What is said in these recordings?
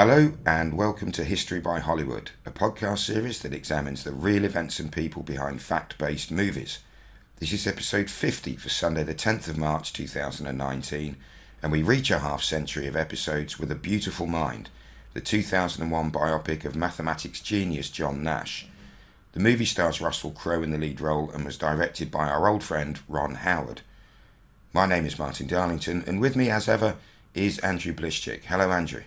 Hello and welcome to History by Hollywood, a podcast series that examines the real events and people behind fact-based movies. This is episode 50 for Sunday the 10th of March 2019, and we reach a half century of episodes with a beautiful mind, the 2001 biopic of mathematics genius John Nash. The movie stars Russell Crowe in the lead role and was directed by our old friend Ron Howard. My name is Martin Darlington, and with me as ever is Andrew Blischik. Hello Andrew.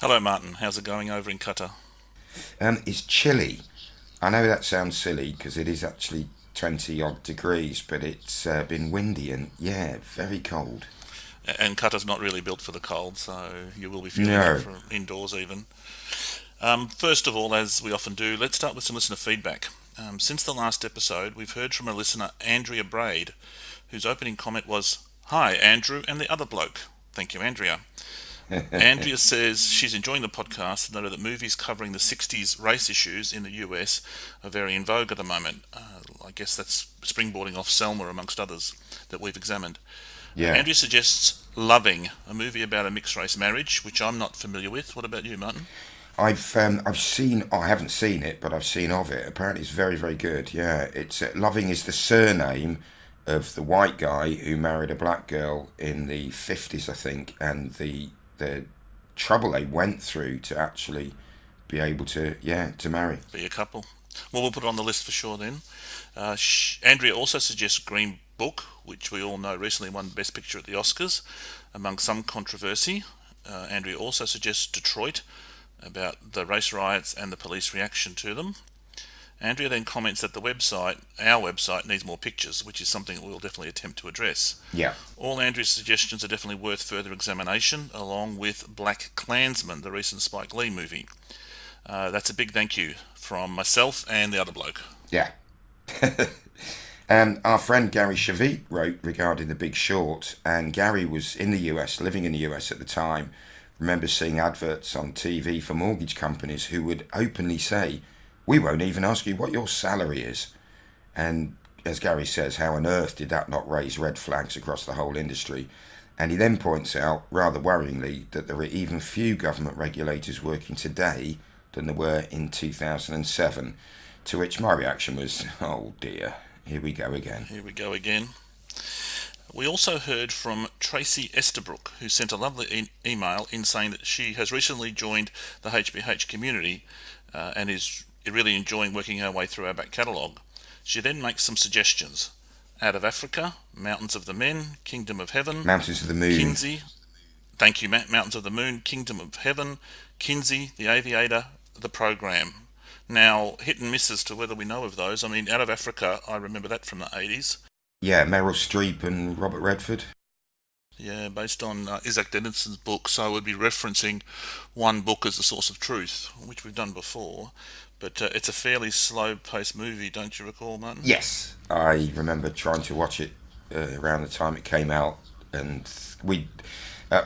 Hello Martin, how's it going over in Qatar? It's chilly. I know that sounds silly because it is actually 20 odd degrees, but it's been windy and very cold. And Qatar's not really built for the cold, so you will be feeling it from indoors even. First of all, as we often do, let's start with some listener feedback. Since the last episode, we've heard from a listener, Andrea Braid, whose opening comment was, "Hi, Andrew and the other bloke." Thank you, Andrea. Andrea says she's enjoying the podcast and noted that movies covering the 60s race issues in the US are very in vogue at the moment. I guess that's springboarding off Selma amongst others that we've examined. Yeah. Andrea suggests Loving, a movie about a mixed race marriage, which I'm not familiar with. What about you, Martin? I've seen. I haven't seen it, but I've seen of it. Apparently, it's very, very good. Yeah, it's Loving is the surname of the white guy who married a black girl in the 50s, I think, and the trouble they went through to actually be able to marry. Be a couple. Well, we'll put it on the list for sure then. Andrea also suggests Green Book, which we all know recently won Best Picture at the Oscars, among some controversy. Andrea also suggests Detroit, about the race riots and the police reaction to them. Andrea then comments that our website, needs more pictures, which is something that we'll definitely attempt to address. Yeah. All Andrea's suggestions are definitely worth further examination, along with Black Klansman, the recent Spike Lee movie. That's a big thank you from myself and the other bloke. Yeah. Our friend Gary Shavit wrote regarding The Big Short, and Gary was in the US, living in the US at the time. Remember seeing adverts on TV for mortgage companies who would openly say, "We won't even ask you what your salary is." And as Gary says, how on earth did that not raise red flags across the whole industry? And he then points out, rather worryingly, that there are even few government regulators working today than there were in 2007. To which my reaction was, oh dear, here we go again. Here we go again. We also heard from Tracy Estabrook, who sent a lovely email in saying that she has recently joined the HBH community and is really enjoying working her way through our back catalogue. She then makes some suggestions. Out of Africa, Mountains of the Men, Kingdom of Heaven, Mountains of the Moon. Kinsey, thank you, Matt. Mountains of the Moon, Kingdom of Heaven, Kinsey, The Aviator, The Program. Now, hit and miss as to whether we know of those. I mean, Out of Africa, I remember that from the 80s. Yeah, Meryl Streep and Robert Redford. Yeah, based on Isaac Denison's book, so I would be referencing one book as a source of truth, which we've done before. But it's a fairly slow-paced movie, don't you recall, Martin? Yes, I remember trying to watch it around the time it came out, and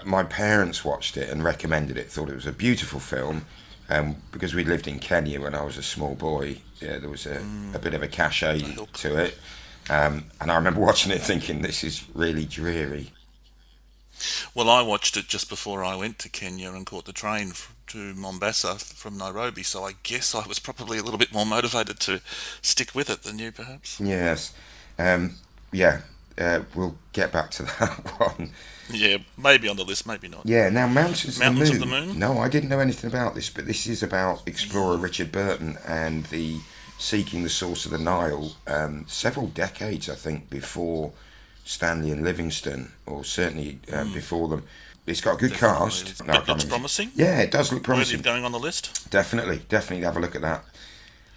my parents watched it and recommended it, thought it was a beautiful film, because we lived in Kenya when I was a small boy. Yeah, there was a bit of a cachet to it, and I remember watching it thinking, this is really dreary. Well, I watched it just before I went to Kenya and caught the train to Mombasa from Nairobi, so I guess I was probably a little bit more motivated to stick with it than you, perhaps. Yes. We'll get back to that one. Yeah, maybe on the list, maybe not. Yeah, now Mountains of the Moon? No, I didn't know anything about this, but this is about explorer Richard Burton and the seeking the source of the Nile several decades, I think, before Stanley and Livingstone, or certainly before them. It's got a good cast. It looks promising. Yeah, it does look promising. Worthy of going on the list. Definitely have a look at that.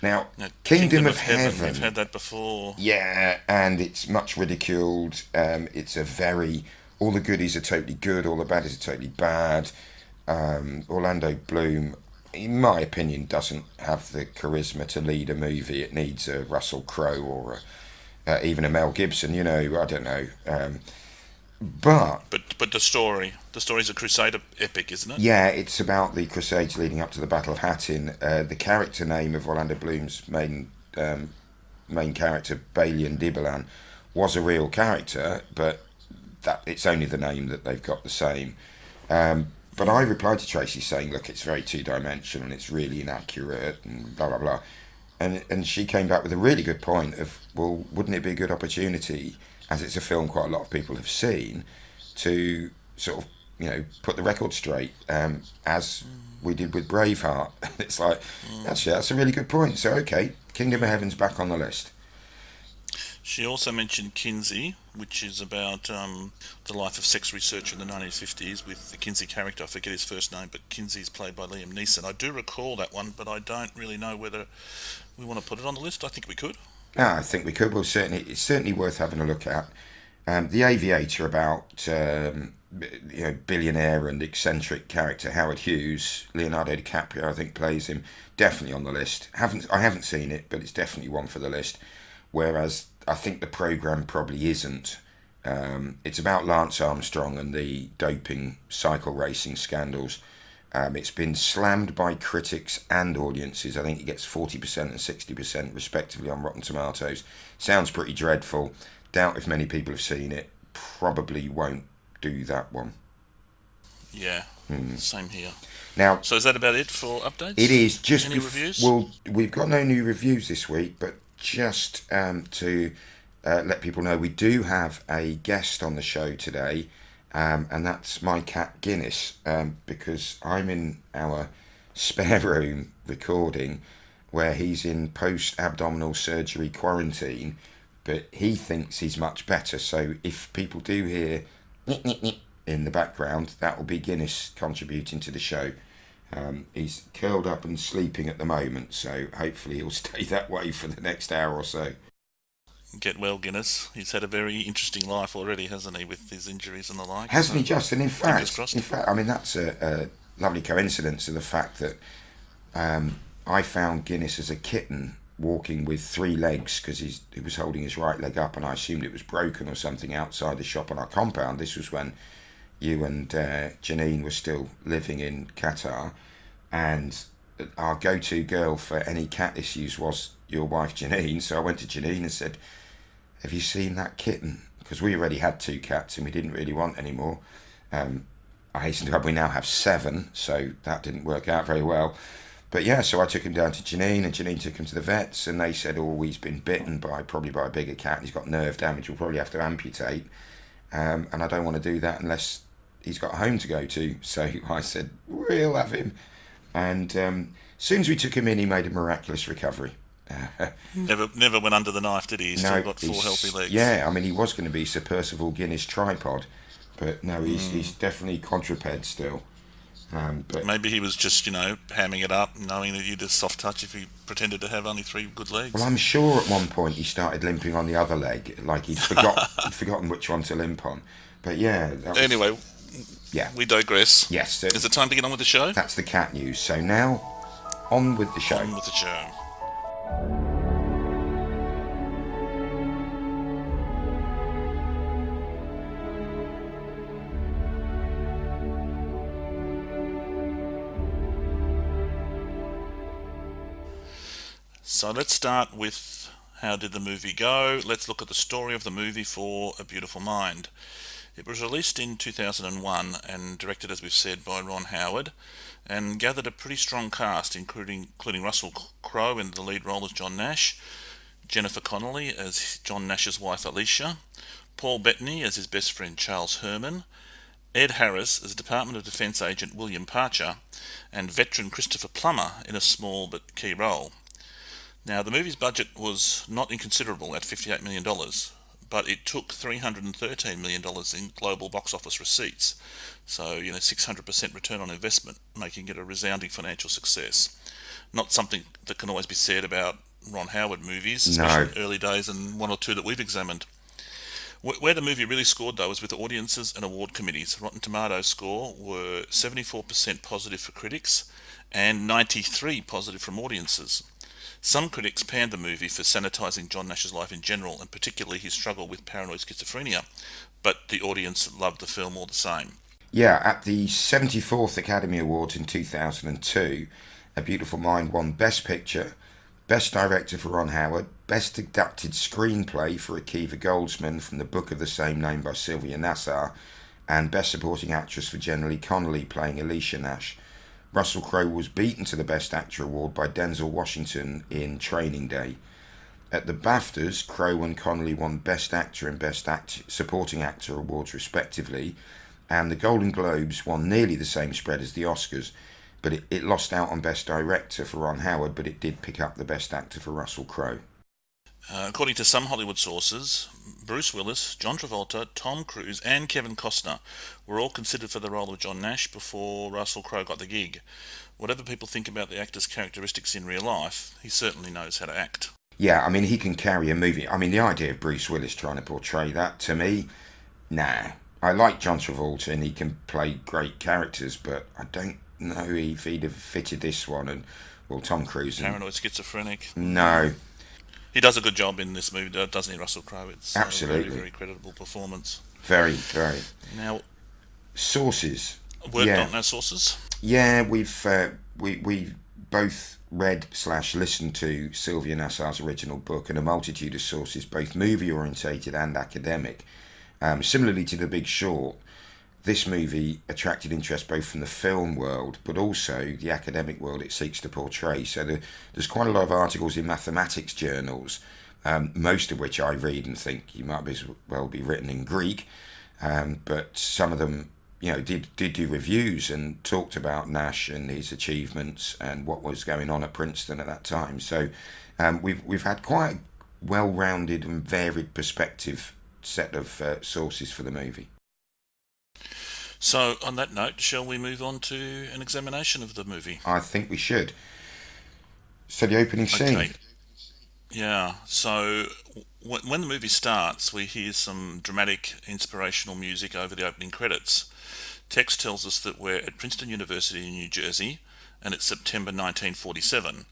Now, Kingdom of Heaven. We've had that before. Yeah, and it's much ridiculed. It's all the goodies are totally good, all the baddies are totally bad. Orlando Bloom, in my opinion, doesn't have the charisma to lead a movie. It needs a Russell Crowe or even a Mel Gibson, I don't know. But the story's a Crusader epic, isn't it? Yeah, it's about the Crusades leading up to the Battle of Hattin. The character name of Orlando Bloom's main character, Balian Dibalan, was a real character, but that it's only the name that they've got the same. But I replied to Tracy saying, look, it's very two-dimensional and it's really inaccurate and blah, blah, blah. And she came back with a really good point of, well, wouldn't it be a good opportunity, as it's a film quite a lot of people have seen, to sort of, put the record straight, as we did with Braveheart. It's like, actually, that's a really good point. So, okay, Kingdom of Heaven's back on the list. She also mentioned Kinsey, which is about the life of sex researcher in the 1950s with the Kinsey character. I forget his first name, but Kinsey's played by Liam Neeson. I do recall that one, but I don't really know whether we want to put it on the list. I think we could. I think we could. Well, it's certainly worth having a look at. The Aviator, about billionaire and eccentric character Howard Hughes. Leonardo DiCaprio, I think, plays him. Definitely on the list. I haven't seen it, but it's definitely one for the list. Whereas I think the programme probably isn't. It's about Lance Armstrong and the doping cycle racing scandals. It's been slammed by critics and audiences. I think it gets 40% and 60% respectively on Rotten Tomatoes. Sounds pretty dreadful. Doubt if many people have seen it. Probably won't do that one. Yeah, same here. Now, so is that about it for updates? It is. Just any reviews? Well, we've got no new reviews this week, but just to let people know, we do have a guest on the show today, and that's my cat Guinness, because I'm in our spare room recording where he's in post-abdominal surgery quarantine, but he thinks he's much better. So if people do hear in the background, that will be Guinness contributing to the show. He's curled up and sleeping at the moment, so hopefully he'll stay that way for the next hour or so. Get well, Guinness. He's had a very interesting life already, hasn't he, with his injuries and the like? Hasn't he just? And in fact, I mean, that's a lovely coincidence of the fact that I found Guinness as a kitten walking with 3 legs, because he was holding his right leg up and I assumed it was broken or something outside the shop on our compound. This was when you and Janine were still living in Qatar, and our go-to girl for any cat issues was your wife Janine. So I went to Janine and said, have you seen that kitten? Because we already had 2 cats and we didn't really want any more. I hasten to add, we now have 7, so that didn't work out very well. But yeah, so I took him down to Janine, and Janine took him to the vets, and they said, oh, he's been bitten probably by a bigger cat, and he's got nerve damage, we'll probably have to amputate. And I don't want to do that unless he's got a home to go to. So I said, we'll have him. And as soon as we took him in, he made a miraculous recovery. Never went under the knife, did he? He's still got 4 healthy legs. Yeah, I mean, he was going to be Sir Percival Guinness tripod, but no, he's definitely quadruped still. But maybe he was just, hamming it up, knowing that you'd a soft touch if he pretended to have only 3 good legs. Well, I'm sure at one point he started limping on the other leg, like he'd forgotten which one to limp on. But yeah. Anyway, yeah, we digress. Yes. Is it time to get on with the show? That's the cat news. So now, on with the show. On with the show. So let's start with how did the movie go. Let's look at the story of the movie For a Beautiful Mind. It was released in 2001 and directed, as we've said, by Ron Howard, and gathered a pretty strong cast, including Russell Crowe in the lead role as John Nash, Jennifer Connelly as John Nash's wife Alicia, Paul Bettany as his best friend Charles Herman, Ed Harris as Department of Defence agent William Parcher, and veteran Christopher Plummer in a small but key role. Now, the movie's budget was not inconsiderable at $58 million, but it took $313 million in global box office receipts. So, 600% return on investment, making it a resounding financial success. Not something that can always be said about Ron Howard movies, especially in early days, and 1 or 2 that we've examined. Where the movie really scored, though, was with audiences and award committees. Rotten Tomatoes score were 74% positive for critics and 93% positive from audiences. Some critics panned the movie for sanitising John Nash's life in general, and particularly his struggle with paranoid schizophrenia, but the audience loved the film all the same. Yeah, at the 74th Academy Awards in 2002, A Beautiful Mind won Best Picture, Best Director for Ron Howard, Best Adapted Screenplay for Akiva Goldsman from the book of the same name by Sylvia Nassar, and Best Supporting Actress for Jenny Connelly playing Alicia Nash. Russell Crowe was beaten to the Best Actor award by Denzel Washington in Training Day. At the BAFTAs, Crowe and Connelly won Best Actor and Best Supporting Actor awards respectively, and the Golden Globes won nearly the same spread as the Oscars, but it lost out on Best Director for Ron Howard, but it did pick up the Best Actor for Russell Crowe. According to some Hollywood sources, Bruce Willis, John Travolta, Tom Cruise and Kevin Costner were all considered for the role of John Nash before Russell Crowe got the gig. Whatever people think about the actor's characteristics in real life, he certainly knows how to act. Yeah, I mean, he can carry a movie. I mean, the idea of Bruce Willis trying to portray that, to me, nah. I like John Travolta and he can play great characters, but I don't know if he'd have fitted this one. And, well, Tom Cruise. Paranoid schizophrenic. No. He does a good job in this movie, doesn't he, Russell Crowe? It's absolutely a very, very creditable performance. Very, very. Now, sources. Worked on our sources? Yeah, we both read/listened to Sylvia Nassar's original book and a multitude of sources, both movie-orientated and academic. Similarly to The Big Short, this movie attracted interest both from the film world but also the academic world it seeks to portray. So there's quite a lot of articles in mathematics journals, most of which I read and think you might as well be written in Greek, but some of them did do reviews and talked about Nash and his achievements and what was going on at Princeton at that time. So we've had quite a well-rounded and varied perspective set of sources for the movie. So, on that note, shall we move on to an examination of the movie? I think we should. So, the opening scene. Okay. Yeah, so when the movie starts, we hear some dramatic, inspirational music over the opening credits. Text tells us that we're at Princeton University in New Jersey, and it's September 1947,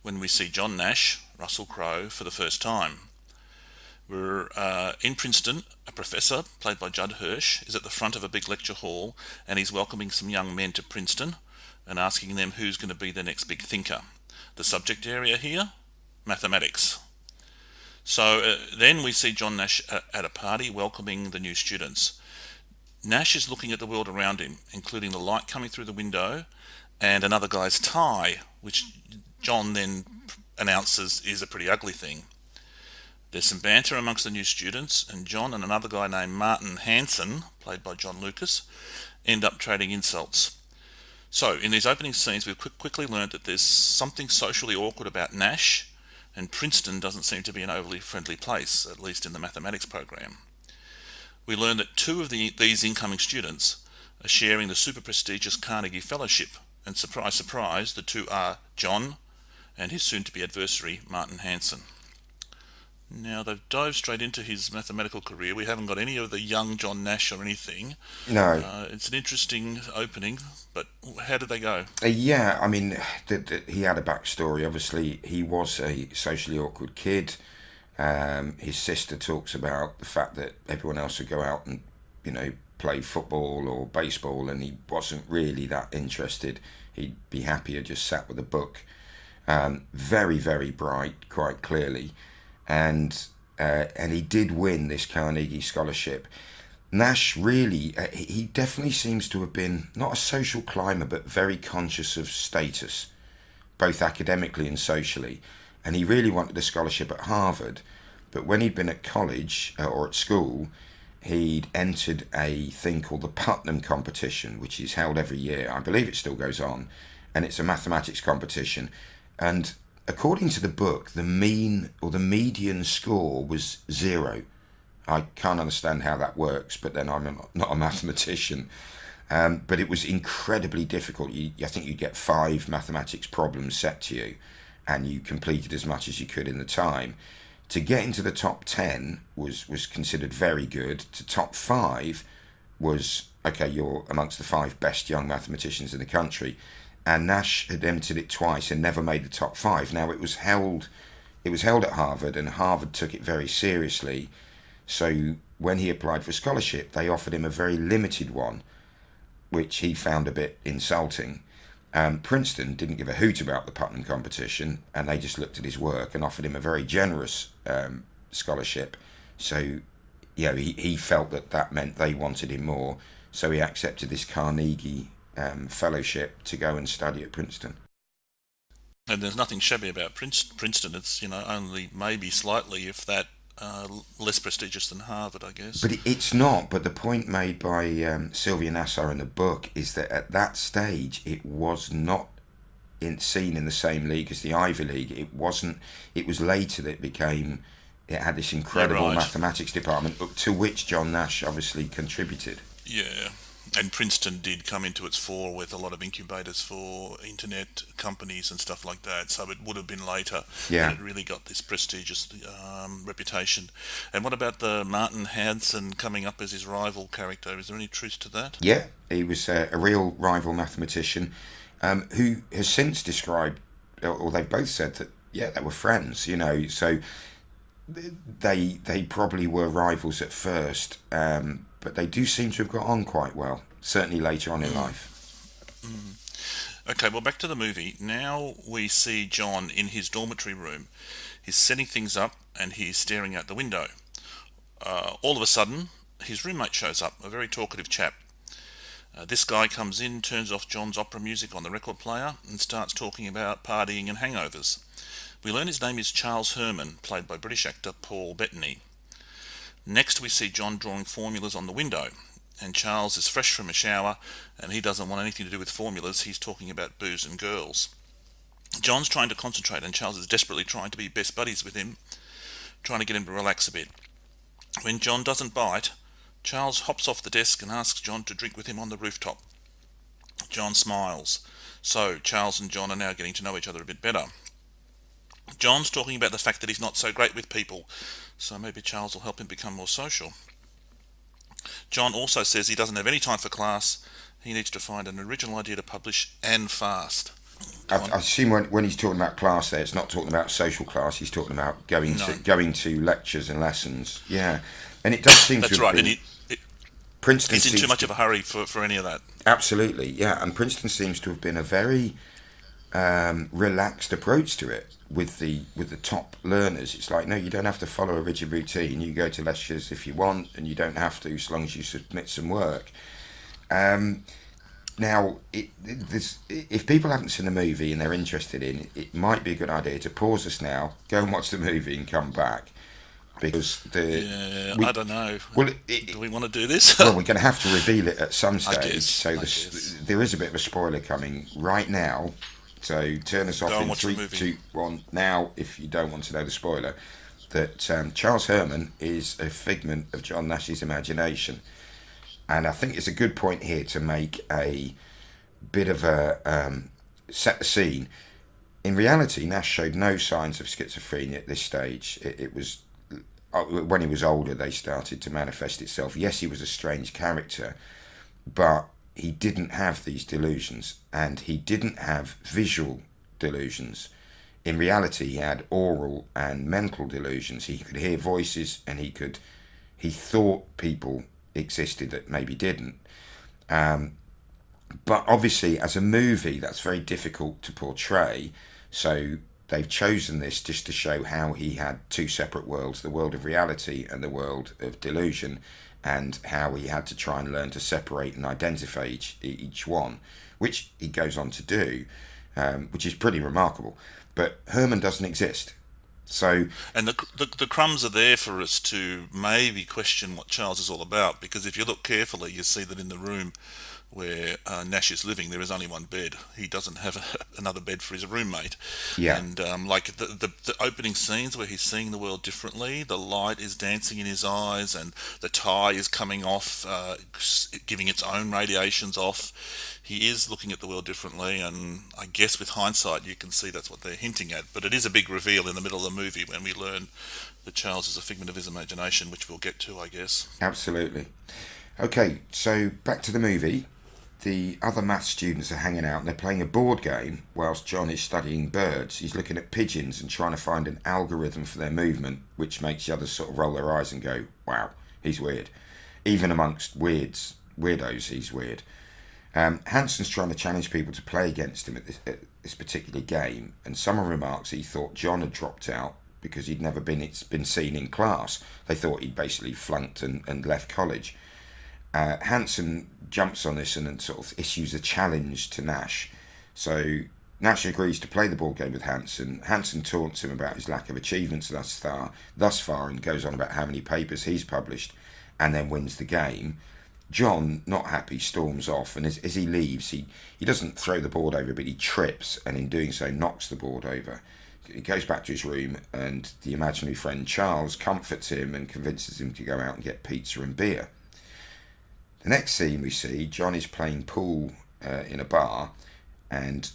when we see John Nash, Russell Crowe, for the first time. We're in Princeton. A professor, played by Judd Hirsch, is at the front of a big lecture hall, and he's welcoming some young men to Princeton and asking them who's going to be the next big thinker. The subject area here? Mathematics. So then we see John Nash at a party welcoming the new students. Nash is looking at the world around him, including the light coming through the window and another guy's tie, which John then announces is a pretty ugly thing. There's some banter amongst the new students, and John and another guy named Martin Hanson, played by John Lucas, end up trading insults. So, in these opening scenes, we've quickly learned that there's something socially awkward about Nash, and Princeton doesn't seem to be an overly friendly place, at least in the mathematics program. We learn that two of these incoming students are sharing the super prestigious Carnegie Fellowship, and surprise, surprise, the two are John and his soon-to-be adversary, Martin Hanson. Now, they've dove straight into his mathematical career. We haven't got any of the young John Nash or anything. No. It's an interesting opening, but how did they go? Yeah, I mean, he had a backstory. Obviously, he was a socially awkward kid. His sister talks about the fact that everyone else would go out and, play football or baseball, and he wasn't really that interested. He'd be happier just sat with a book. Very, very bright, quite clearly. And he did win this Carnegie scholarship. Nash really, he definitely seems to have been not a social climber, but very conscious of status, both academically and socially. And he really wanted a scholarship at Harvard. But when he'd been at college or at school, he'd entered a thing called the Putnam competition, which is held every year. I believe it still goes on. And it's a mathematics competition. And according to the book, the mean or the median score was 0. I can't understand how that works, but then I'm not a mathematician. But it was incredibly difficult. I think you get 5 mathematics problems set to you, and you completed as much as you could in the time. To get into the top 10 was considered very good. To top 5 was, okay, you're amongst the 5 best young mathematicians in the country. And Nash had entered it twice and never made the top 5. Now it was held at Harvard, and Harvard took it very seriously. So when he applied for scholarship, they offered him a very limited one, which he found a bit insulting. Princeton didn't give a hoot about the Putnam competition, and they just looked at his work and offered him a very generous scholarship. So, he felt that meant they wanted him more. so he accepted this Carnegie fellowship to go and study at Princeton. And there's nothing shabby about Princeton. It's, only maybe slightly, if that, less prestigious than Harvard, I guess. But it's not. But the point made by Sylvia Nassar in the book is that at that stage it was not seen in the same league as the Ivy League. It wasn't. It was later that it had this incredible mathematics department, to which John Nash obviously contributed. Yeah. And Princeton did come into its fore with a lot of incubators for internet companies and stuff like that. So it would have been later that it really got this prestigious reputation. And what about the Martin Hansen coming up as his rival character? Is there any truth to that? Yeah, he was a real rival mathematician who has since described, or they've both said that, they were friends, so they probably were rivals at first, but they do seem to have got on quite well, certainly later on in life. Okay, well, back to the movie. Now we see John in his dormitory room. He's setting things up and he's staring out the window. All of a sudden, his roommate shows up, a very talkative chap. This guy comes in, turns off John's opera music on the record player and starts talking about partying and hangovers. We learn his name is Charles Herman, played by British actor Paul Bettany. Next we see John drawing formulas on the window, and Charles is fresh from a shower and he doesn't want anything to do with formulas. He's talking about booze and girls. John's trying to concentrate and Charles is desperately trying to be best buddies with him, trying to get him to relax a bit. When John doesn't bite, Charles hops off the desk and asks John to drink with him on the rooftop. John smiles. So Charles and John are now getting to know each other a bit better. John's talking about the fact that he's not so great with people, so maybe Charles will help him become more social. John also says he doesn't have any time for class. He needs to find an original idea to publish, and fast. I assume when he's talking about class there, it's not talking about social class. He's talking about going to lectures and lessons. Yeah, and it does seem That's to right. Been, Princeton he's in too much of a hurry for any of that. Absolutely, yeah. And Princeton seems to have been a very relaxed approach to it with the top learners. It's like, no, you don't have to follow a rigid routine. You go to lectures if you want, and you don't have to, as long as you submit some work. Now, if people haven't seen the movie and they're interested in it, might be a good idea to pause us now, go and watch the movie and come back. Because I don't know. Well, do we want to do this? Well, we're going to have to reveal it at some stage. I guess. There is a bit of a spoiler coming right now. So turn us off in 3, 2, 1 now if you don't want to know the spoiler. That Charles Herman is a figment of John Nash's imagination. And I think it's a good point here to make a bit of a set the scene. In reality, Nash showed no signs of schizophrenia at this stage. It was when he was older they started to manifest itself. Yes, he was a strange character, but he didn't have these delusions, and he didn't have visual delusions. In reality, he had oral and mental delusions. He could hear voices, and he thought people existed that maybe didn't. But obviously, as a movie, that's very difficult to portray. So they've chosen this just to show how he had two separate worlds, the world of reality and the world of delusion, and how he had to try and learn to separate and identify each one, which he goes on to do, which is pretty remarkable. But Herman doesn't exist. So, and the crumbs are there for us to maybe question what Charles is all about, because if you look carefully, you see that in the room where Nash is living, there is only one bed. He doesn't have another bed for his roommate. Yeah. And like the opening scenes where he's seeing the world differently, the light is dancing in his eyes, and the tie is coming off, giving its own radiations off. He is looking at the world differently, and I guess with hindsight you can see that's what they're hinting at. But it is a big reveal in the middle of the movie when we learn that Charles is a figment of his imagination, which we'll get to, I guess. Absolutely. Okay, so back to the movie. The other maths students are hanging out and they're playing a board game whilst John is studying birds. He's looking at pigeons and trying to find an algorithm for their movement, which makes the others sort of roll their eyes and go, wow, he's weird. Even amongst weirdos, he's weird. Hansen's trying to challenge people to play against him at this particular game, and someone remarks he thought John had dropped out because he'd never been seen in class. They thought he'd basically flunked and left college. Hansen jumps on this and sort of issues a challenge to Nash. So Nash agrees to play the board game with Hansen. Hansen taunts him about his lack of achievements thus far, and goes on about how many papers he's published, and then wins the game. John, not happy, storms off, and as he leaves, he doesn't throw the board over, but he trips, and in doing so knocks the board over. He goes back to his room, and the imaginary friend Charles comforts him and convinces him to go out and get pizza and beer. The next scene we see, John is playing pool in a bar, and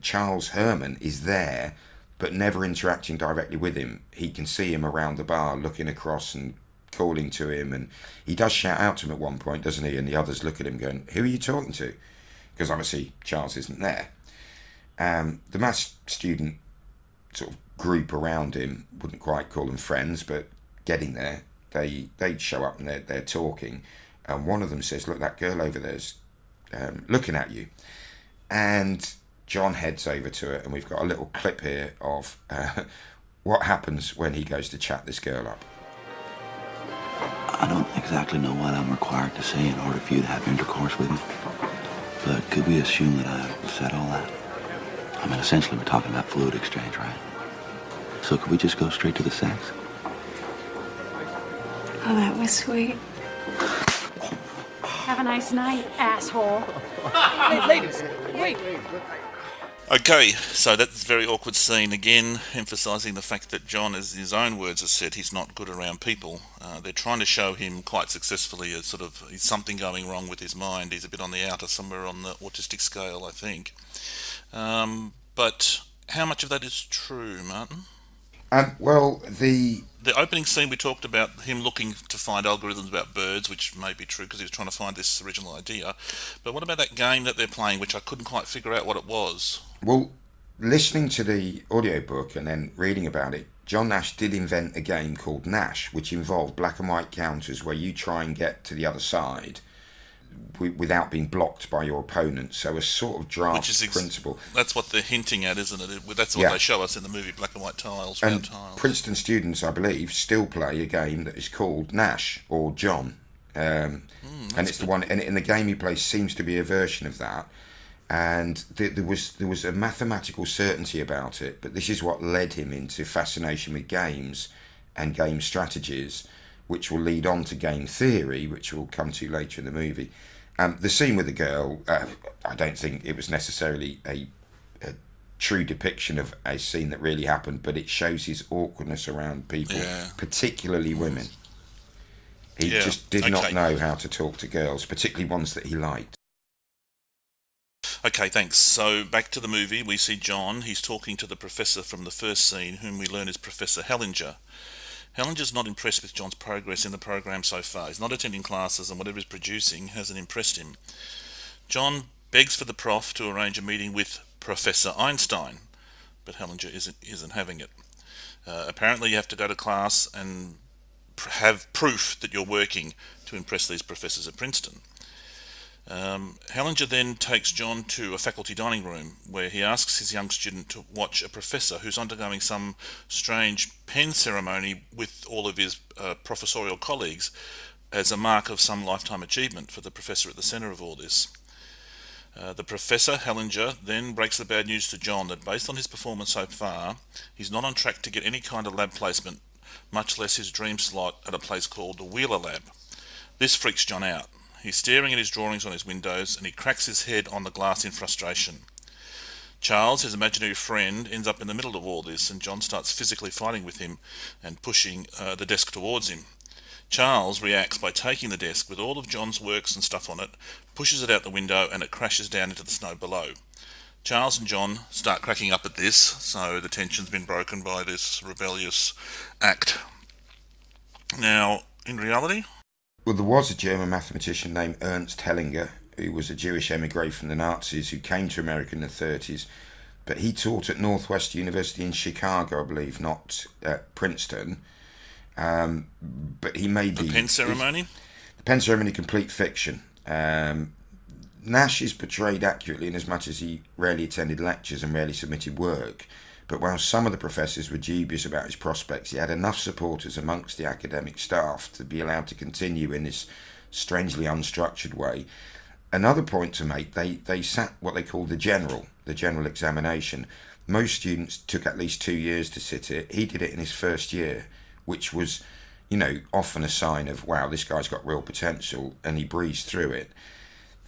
Charles Herman is there, but never interacting directly with him. He can see him around the bar, looking across and calling to him, and he does shout out to him at one point, doesn't he? And the others look at him going, "Who are you talking to?" Because obviously Charles isn't there. The maths student sort of group around him, wouldn't quite call them friends, but getting there, they show up and they're talking, and one of them says, "Look, that girl over there's looking at you," and John heads over to it, and we've got a little clip here of what happens when he goes to chat this girl up. I don't exactly know what I'm required to say in order for you to have intercourse with me, but could we assume that I've said all that? I mean, essentially we're talking about fluid exchange, right? So could we just go straight to the sex? Oh, that was sweet. Have a nice night, asshole. Hey, ladies, wait. Okay, so that's a very awkward scene, again emphasising the fact that John, as his own words have said, he's not good around people. They're trying to show him quite successfully as sort of he's something going wrong with his mind. He's a bit on the outer, somewhere on the autistic scale, I think. But how much of that is true, Martin? Well, the opening scene, we talked about him looking to find algorithms about birds, which may be true because he was trying to find this original idea. But what about that game that they're playing, which I couldn't quite figure out what it was? Well, listening to the audiobook and then reading about it, John Nash did invent a game called Nash, which involved black and white counters where you try and get to the other side without being blocked by your opponent. So a sort of draft principle. That's what they're hinting at, isn't it? That's what they show us in the movie, black and white tiles, round tiles. Princeton students, I believe, still play a game that is called Nash or John. And it's the one, and in the game he plays seems to be a version of that. And there was a mathematical certainty about it, but this is what led him into fascination with games and game strategies, which will lead on to game theory, which we'll come to later in the movie. The scene with the girl, I don't think it was necessarily a true depiction of a scene that really happened, but it shows his awkwardness around people, particularly women. He just did not know how to talk to girls, particularly ones that he liked. Okay, thanks. So back to the movie, we see John. He's talking to the professor from the first scene, whom we learn is Professor Hellinger. Hellinger's not impressed with John's progress in the program so far. He's not attending classes, and whatever he's producing hasn't impressed him. John begs for the prof to arrange a meeting with Professor Einstein, but Hellinger isn't having it. Apparently you have to go to class and have proof that you're working to impress these professors at Princeton. Hellinger then takes John to a faculty dining room where he asks his young student to watch a professor who's undergoing some strange pen ceremony with all of his professorial colleagues as a mark of some lifetime achievement for the professor at the centre of all this. The professor, Hellinger, then breaks the bad news to John that based on his performance so far, he's not on track to get any kind of lab placement, much less his dream slot at a place called the Wheeler Lab. This freaks John out. He's staring at his drawings on his windows, and he cracks his head on the glass in frustration. Charles, his imaginary friend, ends up in the middle of all this, and John starts physically fighting with him and pushing the desk towards him. Charles reacts by taking the desk with all of John's works and stuff on it, pushes it out the window, and it crashes down into the snow below. Charles and John start cracking up at this, so the tension's been broken by this rebellious act. Now, in reality... Well, there was a German mathematician named Ernst Hellinger, who was a Jewish emigre from the Nazis who came to America in the 30s, but he taught at Northwest University in Chicago, I believe, not at Princeton. But he made the pen ceremony? The pen ceremony, complete fiction. Nash is portrayed accurately in as much as he rarely attended lectures and rarely submitted work. But while some of the professors were dubious about his prospects, he had enough supporters amongst the academic staff to be allowed to continue in this strangely unstructured way. Another point to make, they sat what they call the general examination. Most students took at least 2 years to sit it. He did it in his first year, which was, often a sign of, wow, this guy's got real potential, and he breezed through it.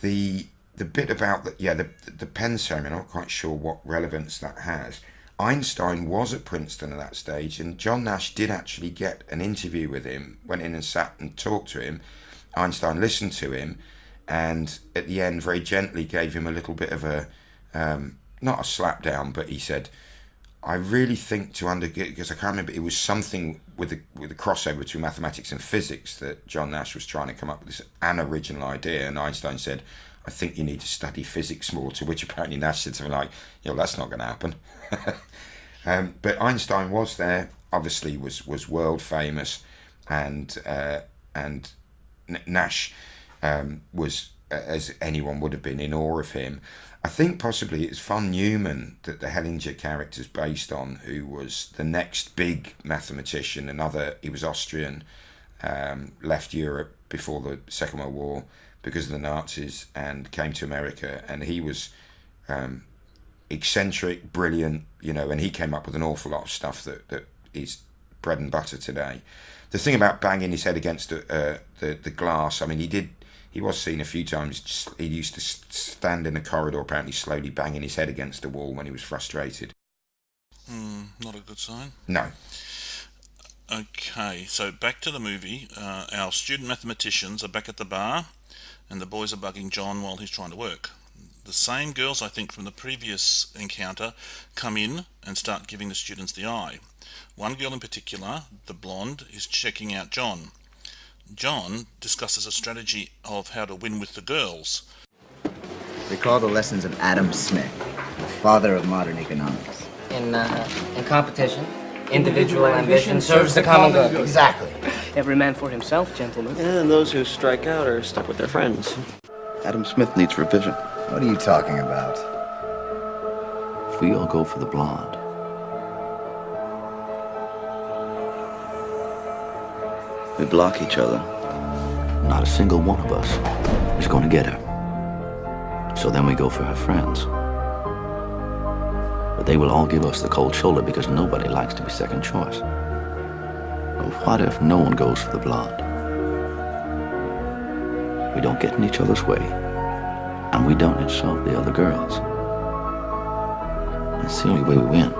The bit about the pen ceremony, I'm not quite sure what relevance that has. Einstein was at Princeton at that stage, and John Nash did actually get an interview with him, went in and sat and talked to him. Einstein listened to him, and at the end very gently gave him a little bit of a, not a slap down, but he said, I really think because I can't remember, it was something with the crossover between mathematics and physics that John Nash was trying to come up with an original idea, and Einstein said, I think you need to study physics more, to which apparently Nash said something like, that's not going to happen. But Einstein was there, obviously was world famous, and Nash was, as anyone would have been, in awe of him. I think possibly it's von Neumann that the Hellinger character is based on, who was the next big mathematician. He was Austrian, left Europe before the Second World War because of the Nazis, and came to America, and he was eccentric, brilliant, and he came up with an awful lot of stuff that is bread and butter today. The thing about banging his head against the glass, I mean, he was seen a few times. He used to stand in the corridor, apparently slowly banging his head against the wall when he was frustrated. Not a good sign. No. Okay, so back to the movie. Our student mathematicians are back at the bar, and the boys are bugging John while he's trying to work. The same girls, I think, from the previous encounter come in and start giving the students the eye. One girl in particular, the blonde, is checking out John. John discusses a strategy of how to win with the girls. Recall the lessons of Adam Smith, father of modern economics. In competition, individual ambition serves the common good. Exactly. Every man for himself, gentlemen. And those who strike out are stuck with their friends. Adam Smith needs revision. What are you talking about? If we all go for the blonde, we block each other. Not a single one of us is going to get her. So then we go for her friends. But they will all give us the cold shoulder because nobody likes to be second choice. But what if no one goes for the blonde? We don't get in each other's way, and we don't insult the other girls. That's the only way we win.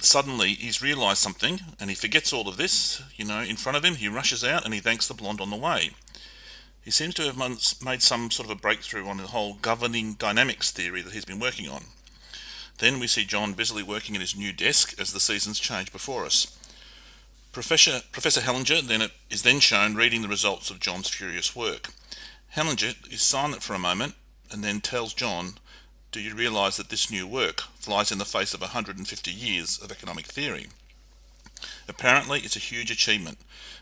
Suddenly he's realised something, and he forgets all of this, in front of him. He rushes out and he thanks the blonde on the way. He seems to have made some sort of a breakthrough on the whole governing dynamics theory that he's been working on. Then we see John busily working at his new desk as the seasons change before us. Professor Hellinger is then shown reading the results of John's furious work. Hellinger is silent for a moment and then tells John, do you realise that this new work flies in the face of 150 years of economic theory? Apparently it's a huge achievement,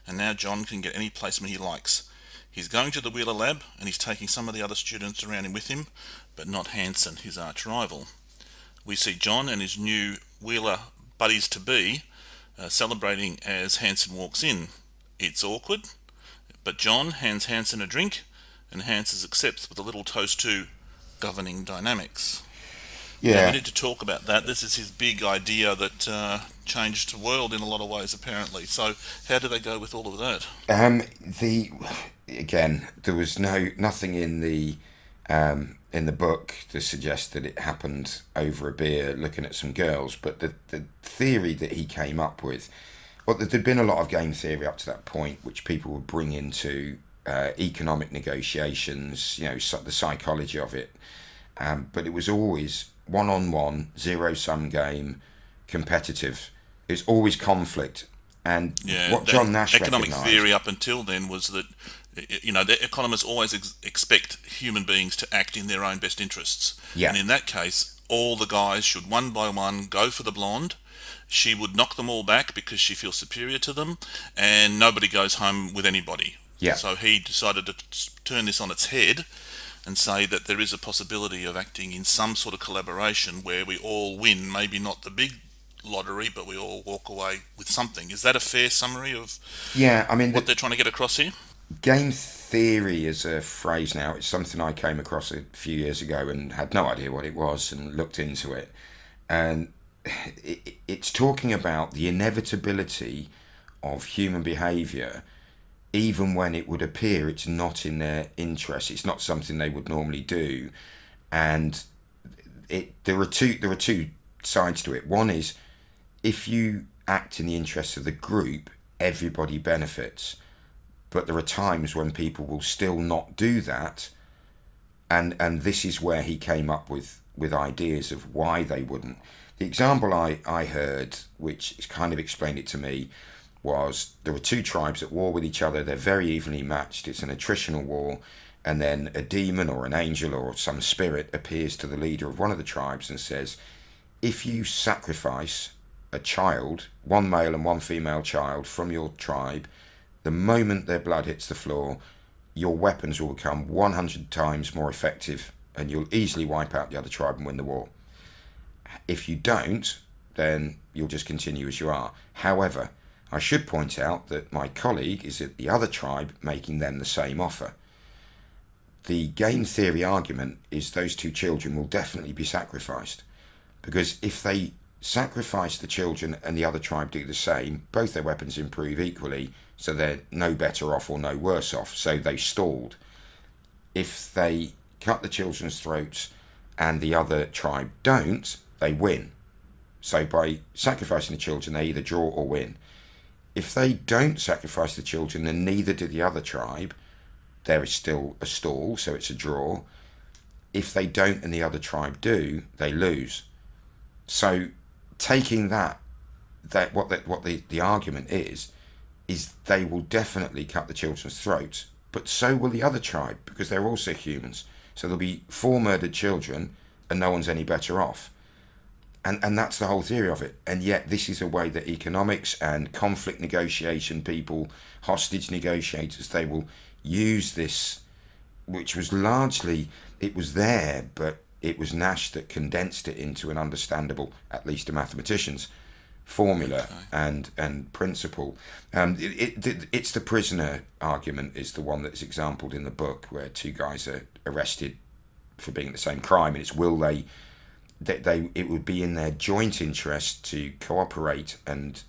and now John can get any placement he likes. He's going to the Wheeler lab, and he's taking some of the other students around him with him, but not Hanson, his arch-rival. We see John and his new Wheeler buddies-to-be celebrating as Hanson walks in. It's awkward, but John hands Hanson a drink, and Hanson accepts with a little toast to governing dynamics. Yeah. Now, we need to talk about that. This is his big idea that changed the world in a lot of ways, apparently. So how do they go with all of that? Again, there was nothing in the book to suggest that it happened over a beer looking at some girls, but the theory that he came up with, well, there'd been a lot of game theory up to that point, which people would bring into economic negotiations, the psychology of it, but it was always one-on-one, zero-sum game, competitive. It's always conflict. And what John Nash economic recognised, theory up until then was that the economists always expect human beings to act in their own best interests. Yeah. And in that case, all the guys should one by one go for the blonde. She would knock them all back because she feels superior to them, and nobody goes home with anybody. Yeah. So he decided to turn this on its head and say that there is a possibility of acting in some sort of collaboration where we all win, maybe not the big lottery, but we all walk away with something. Is that a fair summary of Yeah, I mean, what they're trying to get across here? game theory is a phrase now. It's something I came across a few years ago and had no idea what it was and looked into it. And it's talking about the inevitability of human behaviour, even when it would appear it's not in their interest. It's not something they would normally do. And there are two sides to it. One is, if you act in the interests of the group, everybody benefits. But there are times when people will still not do that, and this is where he came up with ideas of why they wouldn't. The example I heard, which kind of explained it to me, was there were two tribes at war with each other. They're very evenly matched. It's an attritional war, and then a demon or an angel or some spirit appears to the leader of one of the tribes and says, if you sacrifice a child, one male and one female child from your tribe, the moment their blood hits the floor, your weapons will become 100 times more effective and you'll easily wipe out the other tribe and win the war. If you don't, then you'll just continue as you are. However, I should point out that my colleague is at the other tribe making them the same offer. The game theory argument is those two children will definitely be sacrificed, because if they sacrifice the children and the other tribe do the same, both their weapons improve equally, so they're no better off or no worse off, so they stalled. If they cut the children's throats and the other tribe don't, they win. So by sacrificing the children, they either draw or win. If they don't sacrifice the children and neither do the other tribe, there is still a stall, so it's a draw. If they don't and the other tribe do, they lose. So taking the argument is they will definitely cut the children's throats, but so will the other tribe, because they're also humans. So there'll be 4 murdered children and no one's any better off. And that's the whole theory of it. And yet this is a way that economics and conflict negotiation people, hostage negotiators, they will use this, which was largely, it was there, but it was Nash that condensed it into an understandable, at least to mathematicians, formula and principle. It's the prisoner argument is the one that's exampled in the book, where 2 guys are arrested for being the same crime, and it's it would be in their joint interest to cooperate and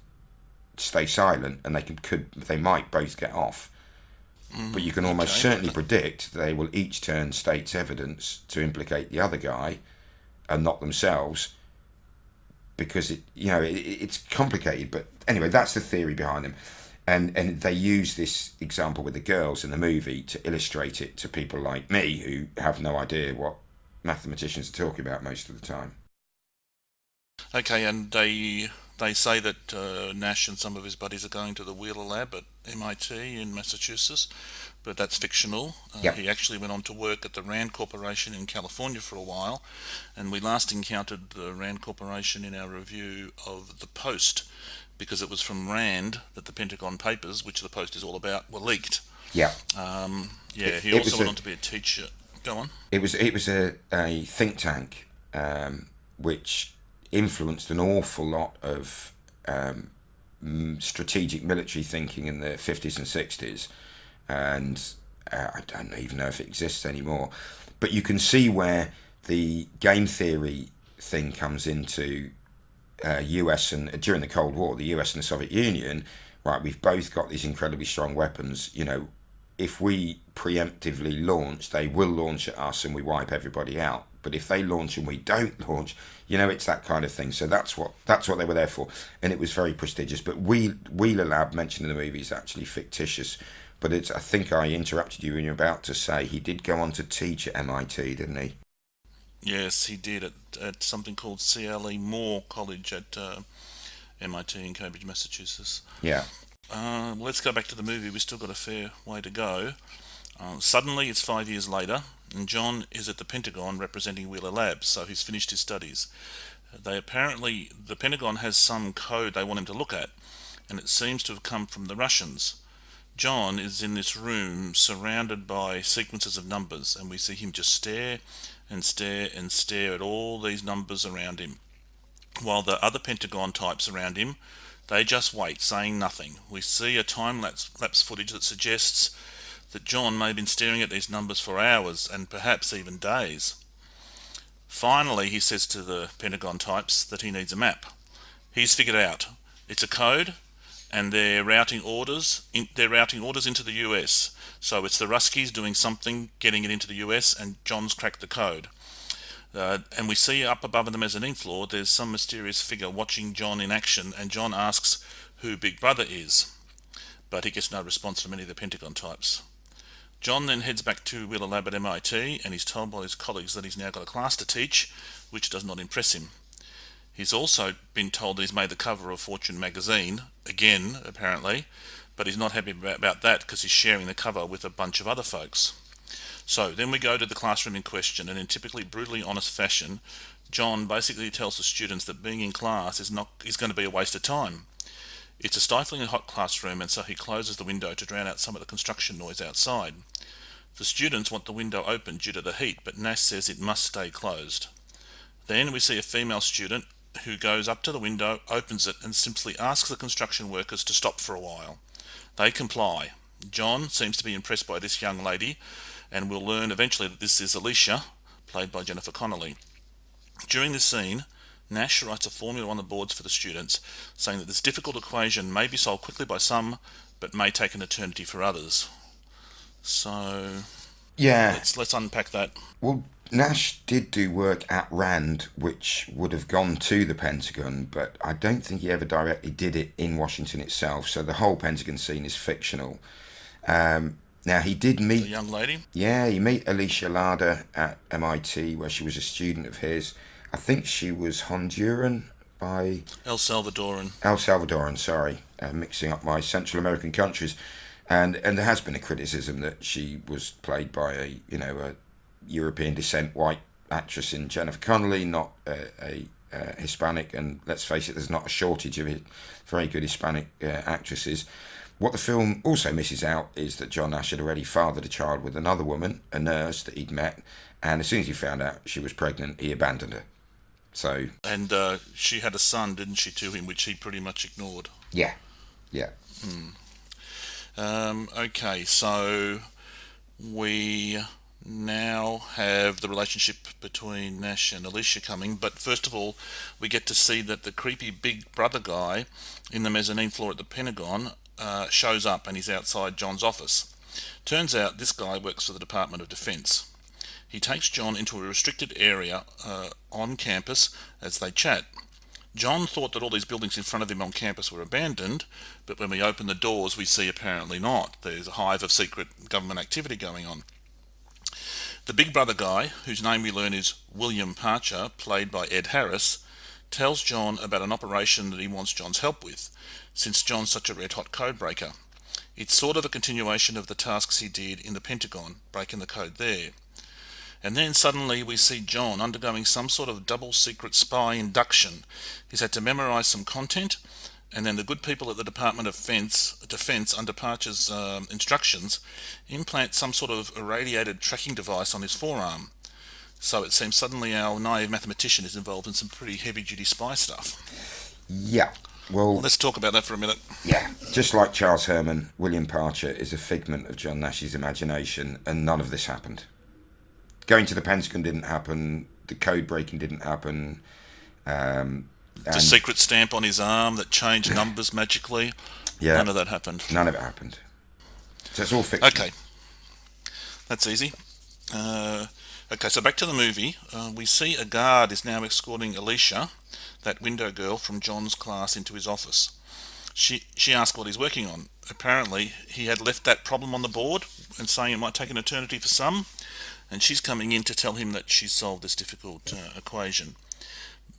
stay silent, and they might both get off. But you can almost certainly predict they will each turn state's evidence to implicate the other guy and not themselves, because it's complicated. But anyway, that's the theory behind them. And they use this example with the girls in the movie to illustrate it to people like me who have no idea what mathematicians are talking about most of the time. Okay, and they say that Nash and some of his buddies are going to the Wheeler lab at MIT in Massachusetts, but that's fictional. Yep. He actually went on to work at the Rand Corporation in California for a while, and we last encountered the Rand Corporation in our review of The Post, because it was from Rand that the Pentagon Papers, which The Post is all about, were leaked. Yeah. He also went on to be a teacher. Go on. It was a think tank which influenced an awful lot of strategic military thinking in the 50s and 60s, and I don't even know if it exists anymore. But you can see where the game theory thing comes into US and during the Cold War, the US and the Soviet Union. Right, we've both got these incredibly strong weapons. If we preemptively launch, they will launch at us and we wipe everybody out. But if they launch and we don't launch, it's that kind of thing. So that's what they were there for, and it was very prestigious. But Wheeler Lab, mentioned in the movie, is actually fictitious. But I think I interrupted you when you were about to say he did go on to teach at MIT, didn't he? Yes, he did at something called CLE Moore College at MIT in Cambridge, Massachusetts. Yeah. Let's go back to the movie. We've still got a fair way to go. Suddenly, it's 5 years later, and John is at the Pentagon representing Wheeler Labs, so he's finished his studies. The Pentagon has some code they want him to look at, and it seems to have come from the Russians. John is in this room surrounded by sequences of numbers, and we see him just stare and stare and stare at all these numbers around him. while the other Pentagon types around him, they just wait, saying nothing. We see a time-lapse footage that suggests that John may have been staring at these numbers for hours and perhaps even days. Finally, he says to the Pentagon types that he needs a map. He's figured out it's a code, and they're routing orders into the US. So it's the Ruskies doing something, getting it into the US, and John's cracked the code. And we see up above on the mezzanine floor, there's some mysterious figure watching John in action, and John asks who Big Brother is, but he gets no response from any of the Pentagon types. John then heads back to Wheeler Lab at MIT, and he's told by his colleagues that he's now got a class to teach, which does not impress him. He's also been told that he's made the cover of Fortune magazine, again apparently, but he's not happy about that because he's sharing the cover with a bunch of other folks. So then we go to the classroom in question, and in typically brutally honest fashion, John basically tells the students that being in class is going to be a waste of time. It's a stifling hot classroom, and so he closes the window to drown out some of the construction noise outside. The students want the window open due to the heat, but Nash says it must stay closed. Then we see a female student who goes up to the window, opens it, and simply asks the construction workers to stop for a while. They comply. John seems to be impressed by this young lady, and we'll learn eventually that this is Alicia, played by Jennifer Connelly. During this scene, Nash writes a formula on the boards for the students, saying that this difficult equation may be solved quickly by some, but may take an eternity for others. So, yeah, let's unpack that. Well, Nash did do work at RAND, which would have gone to the Pentagon, but I don't think he ever directly did it in Washington itself, so the whole Pentagon scene is fictional. Now, he did meet... The young lady? Yeah, he met Alicia Larder at MIT, where she was a student of his. I think she was Honduran by... El Salvadoran, sorry. Mixing up my Central American countries. And there has been a criticism that she was played by a European descent white actress in Jennifer Connelly, not a Hispanic, and let's face it, there's not a shortage of very good Hispanic actresses. What the film also misses out is that John Nash had already fathered a child with another woman, a nurse that he'd met, and as soon as he found out she was pregnant, he abandoned her. So. And she had a son, didn't she, to him, which he pretty much ignored. Yeah. Okay, so we now have the relationship between Nash and Alicia coming, but first of all, we get to see that the creepy Big Brother guy in the mezzanine floor at the Pentagon shows up, and he's outside John's office. Turns out this guy works for the Department of Defense. He takes John into a restricted area on campus as they chat. John thought that all these buildings in front of him on campus were abandoned, but when we open the doors we see apparently not. There's a hive of secret government activity going on. The Big Brother guy, whose name we learn is William Parcher, played by Ed Harris, tells John about an operation that he wants John's help with, since John's such a red-hot code breaker. It's sort of a continuation of the tasks he did in the Pentagon, breaking the code there. And then suddenly we see John undergoing some sort of double-secret spy induction. He's had to memorise some content, and then the good people at the Department of Defense, under Parcher's instructions, implant some sort of irradiated tracking device on his forearm. So it seems suddenly our naive mathematician is involved in some pretty heavy-duty spy stuff. Yeah. Well, let's talk about that for a minute. Yeah. Just like Charles Herman, William Parcher is a figment of John Nash's imagination, and none of this happened. Going to the Pentagon didn't happen. The code breaking didn't happen. The secret stamp on his arm that changed numbers magically. Yeah. None of that happened. None of it happened. So it's all fiction. Okay. That's easy. Okay, so back to the movie. We see a guard is now escorting Alicia, that window girl, from John's class into his office. She asked what he's working on. Apparently, he had left that problem on the board and saying it might take an eternity for some, and she's coming in to tell him that she's solved this difficult equation.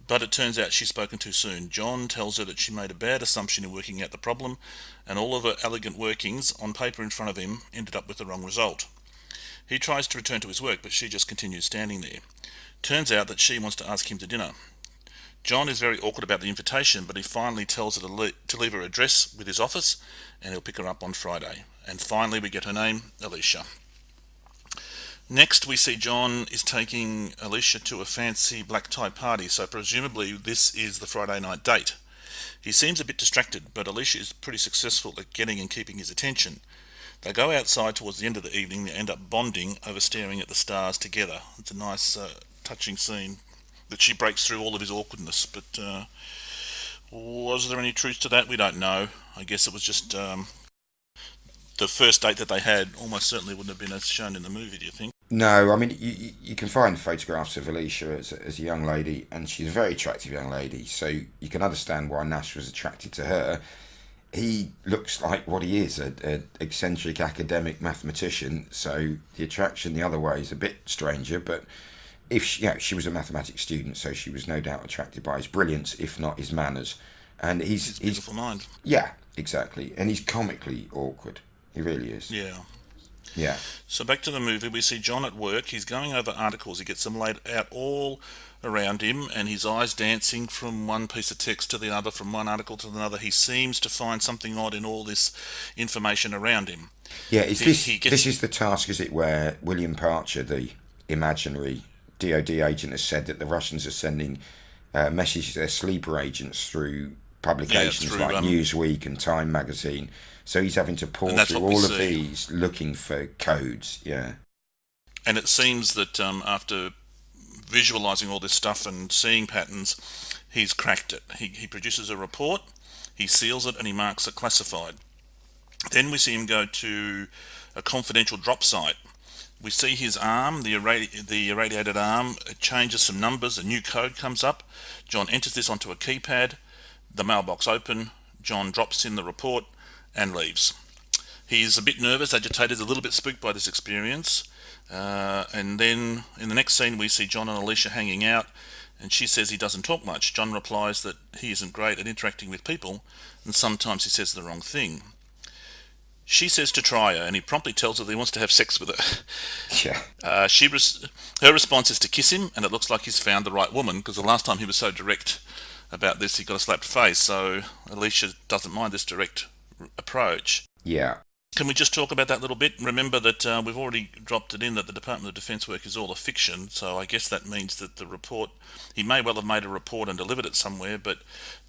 But it turns out she's spoken too soon. John tells her that she made a bad assumption in working out the problem, and all of her elegant workings on paper in front of him ended up with the wrong result. He tries to return to his work, but she just continues standing there. Turns out that she wants to ask him to dinner. John is very awkward about the invitation, but he finally tells her to leave her address with his office, and he'll pick her up on Friday. And finally we get her name, Alicia. Next, we see John is taking Alicia to a fancy black tie party, so presumably this is the Friday night date. He seems a bit distracted, but Alicia is pretty successful at getting and keeping his attention. They go outside towards the end of the evening. They end up bonding over staring at the stars together. It's a nice, touching scene that she breaks through all of his awkwardness. But was there any truth to that? We don't know. I guess it was just the first date that they had. Almost certainly wouldn't have been as shown in the movie, do you think? No, I mean, you can find photographs of Alicia as a young lady, and she's a very attractive young lady, so you can understand why Nash was attracted to her. He looks like what he is, an eccentric academic mathematician, so the attraction the other way is a bit stranger, but if she was a mathematics student, so she was no doubt attracted by his brilliance, if not his manners. And he's beautiful mind. Yeah, exactly. And he's comically awkward. He really is. Yeah. Yeah. So back to the movie, we see John at work. He's going over articles. He gets them laid out all around him, and his eyes dancing from one piece of text to the other, from one article to another. He seems to find something odd in all this information around him. Yeah, this is the task, is it, where William Parcher, the imaginary DOD agent, has said that the Russians are sending messages to their sleeper agents through publications like Newsweek and Time magazine. So he's having to pour through all of these looking for codes, yeah. And it seems that after visualising all this stuff and seeing patterns, he's cracked it. He produces a report, he seals it, and he marks it classified. Then we see him go to a confidential drop site. We see his arm, the irradiated arm, it changes some numbers, a new code comes up. John enters this onto a keypad, the mailbox open, John drops in the report and leaves. He's a bit nervous, agitated, a little bit spooked by this experience. And then in the next scene we see John and Alicia hanging out, and she says he doesn't talk much. John replies that he isn't great at interacting with people, and sometimes he says the wrong thing. She says to try her, and he promptly tells her that he wants to have sex with her. Yeah. Her response is to kiss him, and it looks like he's found the right woman, because the last time he was so direct about this, he got a slapped face. So Alicia doesn't mind this direct approach. Yeah. Can we just talk about that a little bit? Remember that we've already dropped it in that the Department of Defence work is all a fiction, so I guess that means that the report, he may well have made a report and delivered it somewhere, but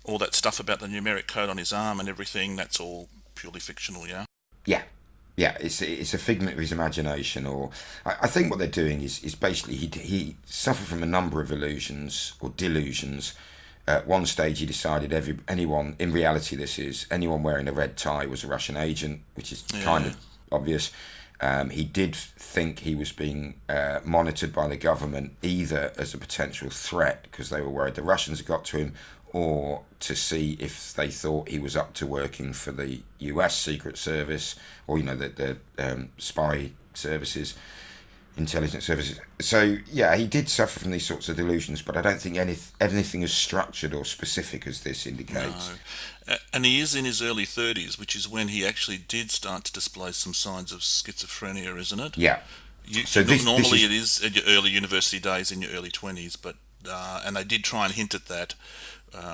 all that stuff about the numeric code on his arm and everything, that's all purely fictional, yeah? Yeah, it's a figment of his imagination, or I think what they're doing is basically he suffered from a number of illusions or delusions. At one stage, he decided anyone, in reality this is, anyone wearing a red tie was a Russian agent, which is kind of obvious. He did think he was being monitored by the government, either as a potential threat, because they were worried the Russians had got to him, or to see if they thought he was up to working for the US Secret Service, or, the spy services, intelligence services. So yeah, he did suffer from these sorts of delusions, but I don't think anything as structured or specific as this indicates. No. And he is in his early 30s, which is when he actually did start to display some signs of schizophrenia, isn't it? Yeah. Normally it is in your early university days, in your early 20s, but and they did try and hint at that,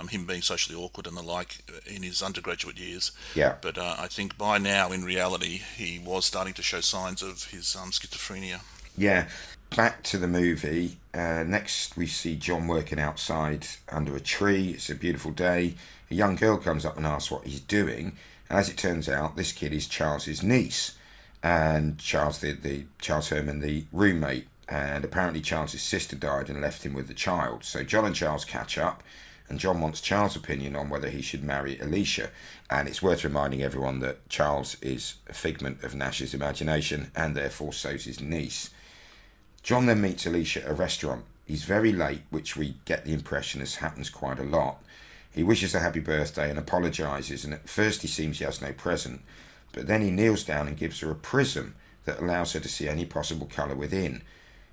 him being socially awkward and the like in his undergraduate years. Yeah. But I think by now, in reality, he was starting to show signs of his schizophrenia. Yeah. Back to the movie. Next, we see John working outside under a tree. It's a beautiful day. A young girl comes up and asks what he's doing. And as it turns out, this kid is Charles's niece. And Charles Herman, the roommate. And apparently Charles's sister died and left him with the child. So John and Charles catch up. And John wants Charles' opinion on whether he should marry Alicia. And it's worth reminding everyone that Charles is a figment of Nash's imagination, and therefore so's his niece. John then meets Alicia at a restaurant. He's very late, which we get the impression this happens quite a lot. He wishes her happy birthday and apologises, and at first he seems he has no present. But then he kneels down and gives her a prism that allows her to see any possible colour within.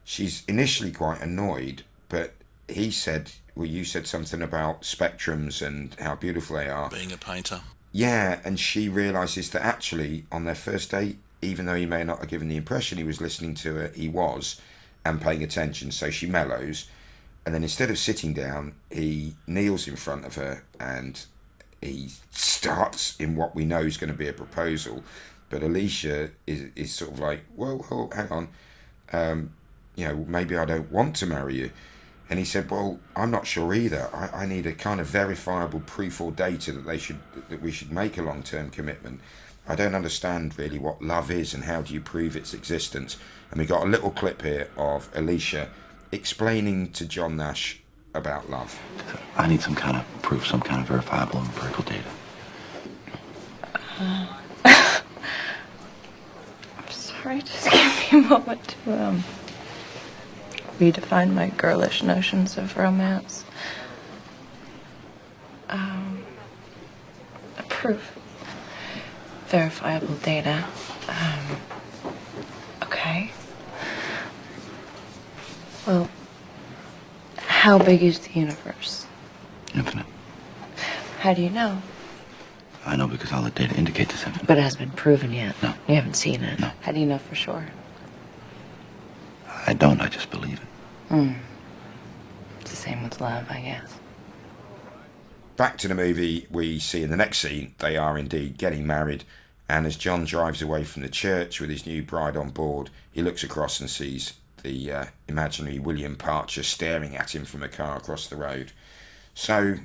She's initially quite annoyed, but he said, well, you said something about spectrums and how beautiful they are. Being a painter. Yeah, and she realises that actually on their first date, even though he may not have given the impression he was listening to her, he was, and paying attention, so she mellows. And then instead of sitting down, he kneels in front of her and he starts in what we know is going to be a proposal. But Alicia is sort of like, whoa, hang on. maybe I don't want to marry you. And he said, well, I'm not sure either. I need a kind of verifiable proof or data that we should make a long-term commitment. I don't understand really what love is and how do you prove its existence. And we got a little clip here of Alicia explaining to John Nash about love. I need some kind of proof, some kind of verifiable empirical data. I'm sorry, just give me a moment to redefine my girlish notions of romance. A proof. Verifiable data. Okay. Well, how big is the universe? Infinite. How do you know? I know because all the data indicates it's infinite. But it hasn't been proven yet. No. You haven't seen it. No. How do you know for sure? I don't, I just believe it. It's the same with love, I guess. Back to the movie, we see in the next scene they are indeed getting married, and as John drives away from the church with his new bride on board, he looks across and sees the imaginary William Parcher staring at him from a car across the road. So,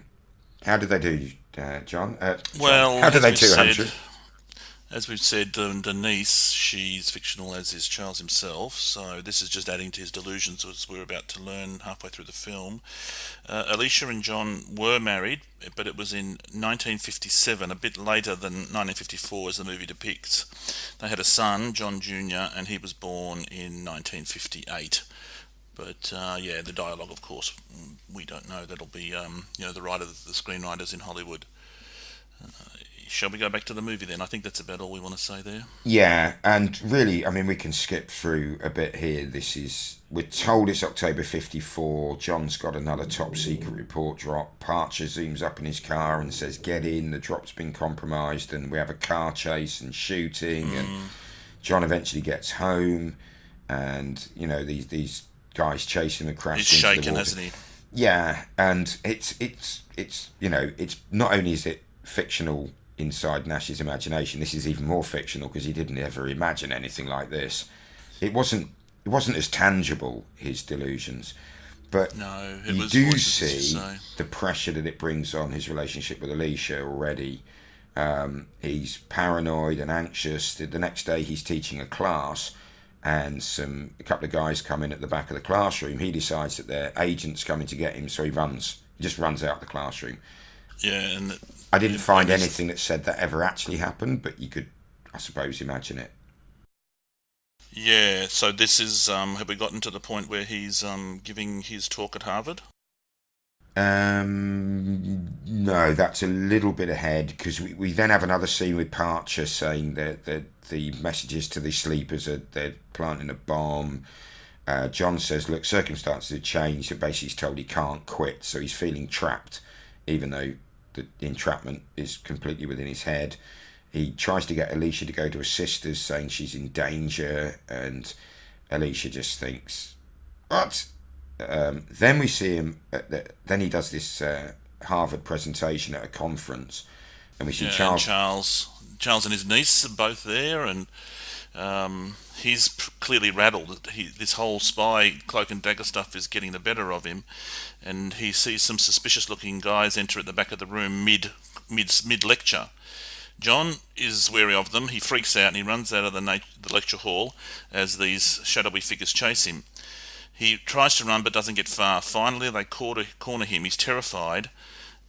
how did they do, John? Well, how did they do, Andrew? As we've said, Denise, she's fictional, as is Charles himself, so this is just adding to his delusions, as we're about to learn halfway through the film. Alicia and John were married, but it was in 1957, a bit later than 1954 as the movie depicts. They had a son, John Jr., and he was born in 1958. But, the dialogue, of course, we don't know. That'll be, the screenwriters in Hollywood. Shall we go back to the movie then? I think that's about all we want to say there. Yeah, and really, I mean, we can skip through a bit here. We're told it's October 54. John's got another top secret report drop. Parcher zooms up in his car and says, get in, the drop's been compromised, and we have a car chase and shooting, and John eventually gets home, and, these guys chasing and crashing. He's shaken, hasn't he? Yeah, and it's not only is it fictional inside Nash's imagination, this is even more fictional because he didn't ever imagine anything like this. It wasn't as tangible, his delusions, but you do see the pressure that it brings on his relationship with Alicia already. He's paranoid and anxious. The next day he's teaching a class and a couple of guys come in at the back of the classroom. He decides that their agent's coming to get him, so he just runs out the classroom. Yeah, and I didn't find anything that said that ever actually happened, but you could, I suppose, imagine it. Yeah, so this is, have we gotten to the point where he's giving his talk at Harvard? No, that's a little bit ahead, because we then have another scene with Parcher saying that the messages to the sleepers are they're planting a bomb. John says, look, circumstances have changed, so basically he's told he can't quit, so he's feeling trapped, even though the entrapment is completely within his head. He tries to get Alicia to go to her sister's, saying she's in danger, and Alicia just thinks, what? Then we see him, then he does this Harvard presentation at a conference, and we see Charles and his niece are both there, and he's clearly rattled. This whole spy cloak and dagger stuff is getting the better of him, and he sees some suspicious-looking guys enter at the back of the room mid lecture. John is wary of them. He freaks out and he runs out of the lecture hall as these shadowy figures chase him. He tries to run but doesn't get far. Finally, they corner him. He's terrified,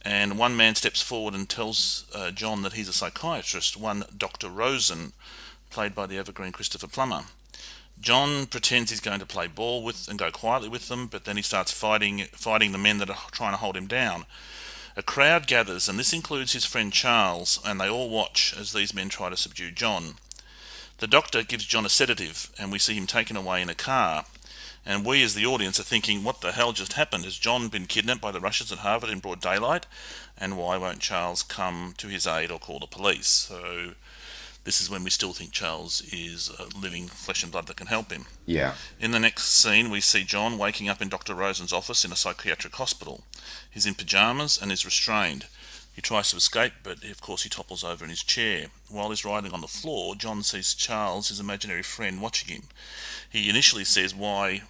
and one man steps forward and tells John that he's a psychiatrist, one Dr. Rosen, played by the evergreen Christopher Plummer. John pretends he's going to play ball with and go quietly with them, but then he starts fighting the men that are trying to hold him down. A crowd gathers, and this includes his friend Charles, and they all watch as these men try to subdue John. The doctor gives John a sedative, and we see him taken away in a car. And we as the audience are thinking, what the hell just happened? Has John been kidnapped by the Russians at Harvard in broad daylight? And why won't Charles come to his aid or call the police? So this is when we still think Charles is living flesh and blood that can help him. Yeah. In the next scene, we see John waking up in Dr. Rosen's office in a psychiatric hospital. He's in pyjamas and is restrained. He tries to escape, but of course he topples over in his chair. While he's writhing on the floor, John sees Charles, his imaginary friend, watching him. He initially says, why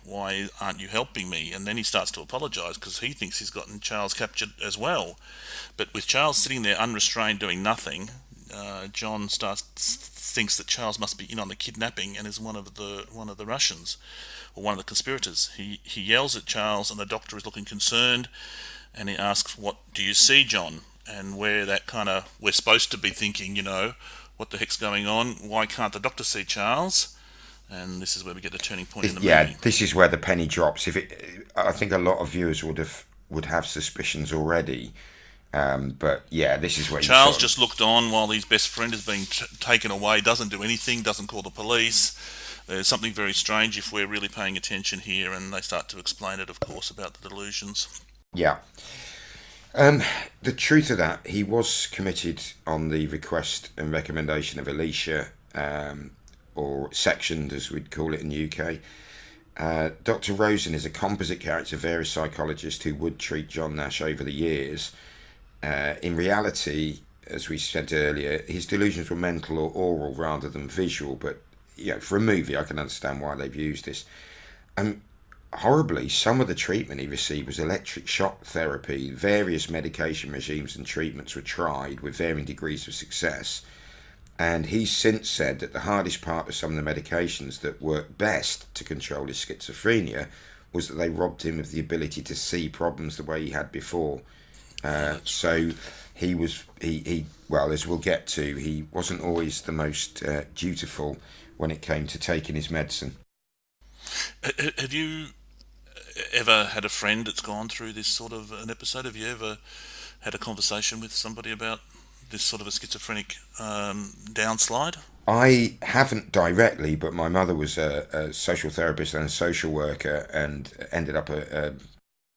aren't you helping me? And then he starts to apologise because he thinks he's gotten Charles captured as well. But with Charles sitting there unrestrained doing nothing, John thinks that Charles must be in on the kidnapping and is one of the Russians, or one of the conspirators. He yells at Charles, and the doctor is looking concerned, and he asks, "What do you see, John?" And we're supposed to be thinking, what the heck's going on? Why can't the doctor see Charles? And this is where we get the turning point in the movie. Yeah, this is where the penny drops. I think a lot of viewers would have suspicions already. But yeah, this is where Charles just looked on while his best friend is being taken away, doesn't do anything, doesn't call the police. There's something very strange if we're really paying attention here, and they start to explain it, of course, about the delusions. Yeah. The truth of that, he was committed on the request and recommendation of Alicia, or sectioned as we'd call it in the UK. Dr. Rosen is a composite character of various psychologists who would treat John Nash over the years. In reality, as we said earlier, his delusions were mental or oral rather than visual, but for a movie I can understand why they've used this. Horribly, some of the treatment he received was electric shock therapy. Various medication regimes and treatments were tried with varying degrees of success, and he's since said that the hardest part of some of the medications that worked best to control his schizophrenia was that they robbed him of the ability to see problems the way he had before. So he well, as we'll get to, he wasn't always the most dutiful when it came to taking his medicine. Have you ever had a friend that's gone through this sort of an episode? Have you ever had a conversation with somebody about this sort of a schizophrenic downslide? I haven't directly, but my mother was a social therapist and a social worker, and ended up a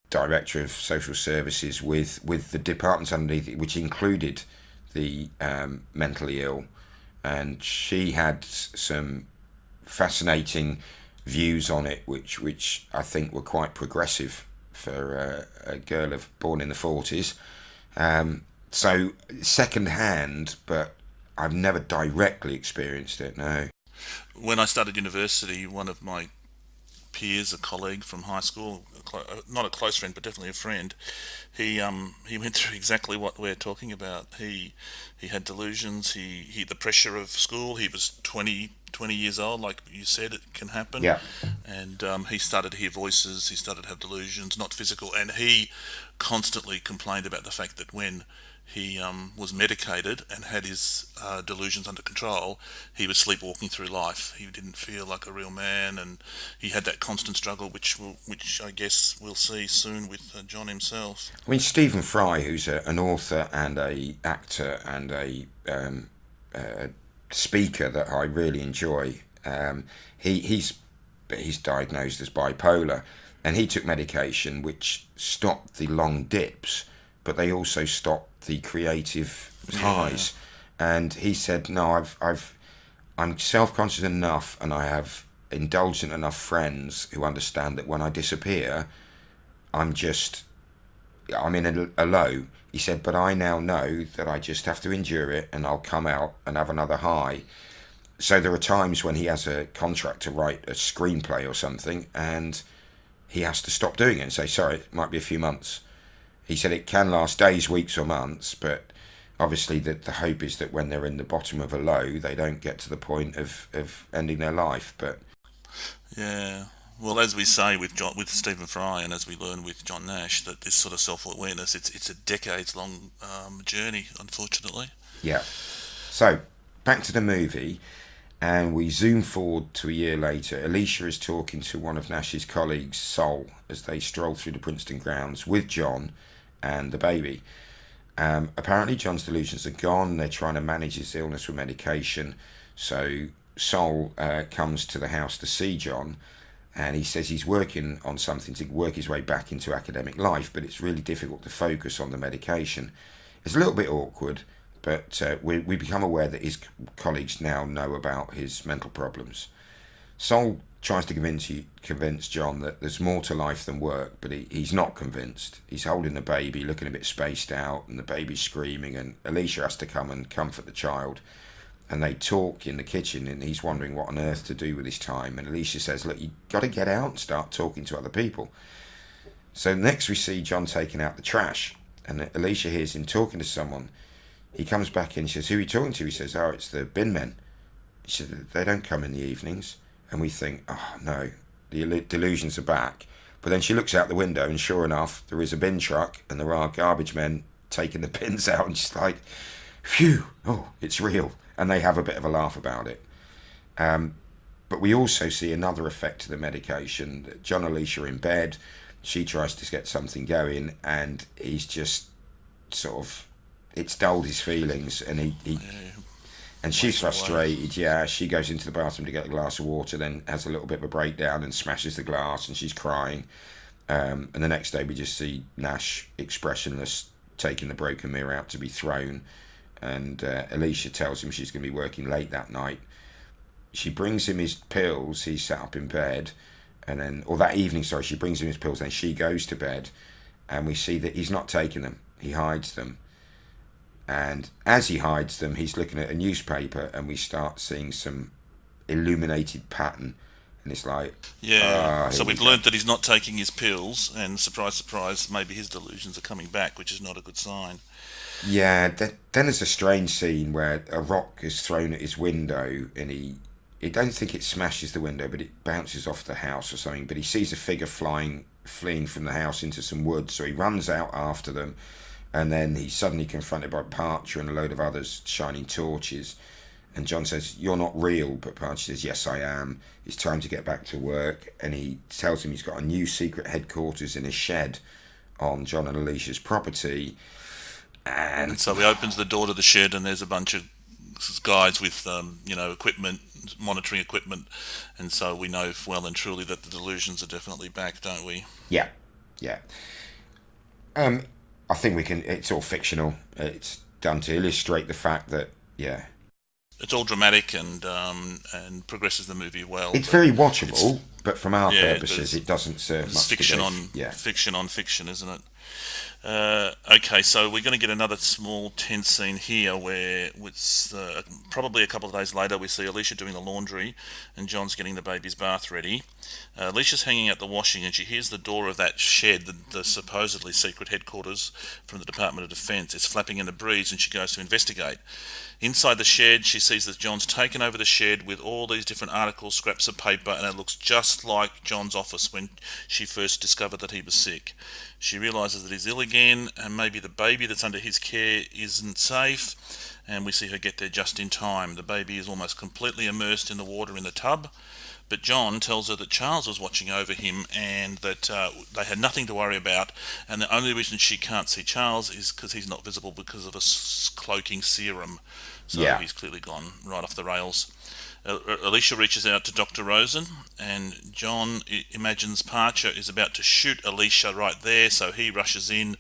director of social services with the departments underneath it, which included the mentally ill, and she had some fascinating views on it, which I think were quite progressive for a girl born in the 40s. So second hand, but I've never directly experienced it, no. When I started university, one of my peers, a colleague from high school, not a close friend, but definitely a friend, he went through exactly what we're talking about. He had delusions, he the pressure of school. He was 20 years old, like you said, it can happen. Yeah. And he started to hear voices, he started to have delusions, not physical, and he constantly complained about the fact that when he was medicated and had his delusions under control, he was sleepwalking through life. He didn't feel like a real man, and he had that constant struggle, which I guess we'll see soon with John himself. I mean, Stephen Fry, who's an author and a actor and a speaker that I really enjoy, he's diagnosed as bipolar, and he took medication which stopped the long dips, but they also stopped the creative highs. And he said, no, I'm self-conscious enough, and I have indulgent enough friends who understand that when I disappear, I'm in a low. He said, but I now know that I just have to endure it, and I'll come out and have another high. So there are times when he has a contract to write a screenplay or something, and he has to stop doing it and say, sorry, it might be a few months. He said it can last days, weeks or months, but obviously the hope is that when they're in the bottom of a low, they don't get to the point of ending their life. But yeah, well, as we say with Stephen Fry, and as we learn with John Nash, that this sort of self-awareness, it's a decades-long journey, unfortunately. Yeah. So back to the movie, and we zoom forward to a year later. Alicia is talking to one of Nash's colleagues, Sol, as they stroll through the Princeton grounds with John and the baby. Apparently John's delusions are gone. They're trying to manage his illness with medication. So Sol comes to the house to see John, and he says he's working on something to work his way back into academic life, but it's really difficult to focus on the medication. It's a little bit awkward, but we become aware that his colleagues now know about his mental problems. Sol tries to convince John that there's more to life than work, but he's not convinced. He's holding the baby, looking a bit spaced out, and the baby's screaming, and Alicia has to come and comfort the child. And they talk in the kitchen, and he's wondering what on earth to do with his time. And Alicia says, look, you've got to get out and start talking to other people. So next we see John taking out the trash, and Alicia hears him talking to someone. He comes back in and says, who are you talking to? He says, oh, it's the bin men. She said, they don't come in the evenings. And we think, oh no, the delusions are back. But then she looks out the window, and sure enough, there is a bin truck, and there are garbage men taking the bins out, and she's like, phew, oh, it's real. And they have a bit of a laugh about it. But we also see another effect to the medication. That John and Alicia are in bed. She tries to get something going, and he's just sort of, it's dulled his feelings, and he and she's frustrated. Yeah, she goes into the bathroom to get a glass of water, then has a little bit of a breakdown and smashes the glass, and she's crying. And the next day we just see Nash expressionless, taking the broken mirror out to be thrown. And Alicia tells him she's going to be working late that night. She brings him his pills. He's sat up in bed, and then, or that evening, sorry, she brings him his pills. Then she goes to bed, and we see that he's not taking them. He hides them. And as he hides them, he's looking at a newspaper, and we start seeing some illuminated pattern. And it's like, so we've learned that he's not taking his pills, and surprise, surprise, maybe his delusions are coming back, which is not a good sign. Yeah, then there's a strange scene where a rock is thrown at his window, and he don't think it smashes the window, but it bounces off the house or something. But he sees a figure fleeing from the house into some woods, so he runs out after them. And then he's suddenly confronted by Parcher and a load of others shining torches. And John says, you're not real. But Parcher says, yes, I am. It's time to get back to work. And he tells him he's got a new secret headquarters in a shed on John and Alicia's property. And so he opens the door to the shed, and there's a bunch of guys with, equipment, monitoring equipment. And so we know well and truly that the delusions are definitely back, don't we? Yeah. I think it's all fictional. It's done to illustrate the fact that, it's all dramatic and progresses the movie well. It's very watchable, but from our purposes, it doesn't serve much. Fiction on fiction, isn't it? Okay, so we're going to get another small tense scene here where it's probably a couple of days later we see Alicia doing the laundry and John's getting the baby's bath ready. Alicia's hanging out the washing, and she hears the door of that shed, the supposedly secret headquarters from the Department of Defence, is flapping in the breeze, and she goes to investigate. Inside the shed, she sees that John's taken over the shed with all these different articles, scraps of paper, and it looks just like John's office when she first discovered that he was sick. She realises that he's ill again, and maybe the baby that's under his care isn't safe, and we see her get there just in time. The baby is almost completely immersed in the water in the tub, but John tells her that Charles was watching over him and that they had nothing to worry about, and the only reason she can't see Charles is because he's not visible because of a cloaking serum. So he's clearly gone right off the rails. Alicia reaches out to Dr. Rosen, and John imagines Parcher is about to shoot Alicia right there, so he rushes in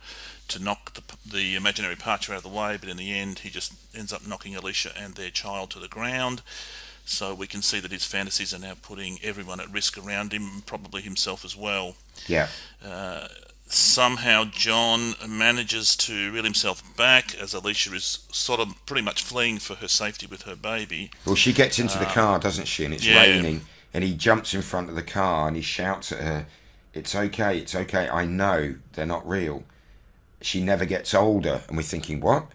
to knock the imaginary Parcher out of the way, but in the end he just ends up knocking Alicia and their child to the ground. So we can see that his fantasies are now putting everyone at risk around him, probably himself as well. Yeah. Somehow John manages to reel himself back as Alicia is sort of pretty much fleeing for her safety with her baby. Well, she gets into the car, doesn't she? And it's raining, and he jumps in front of the car and he shouts at her, it's okay, I know they're not real. She never gets older. And we're thinking, what?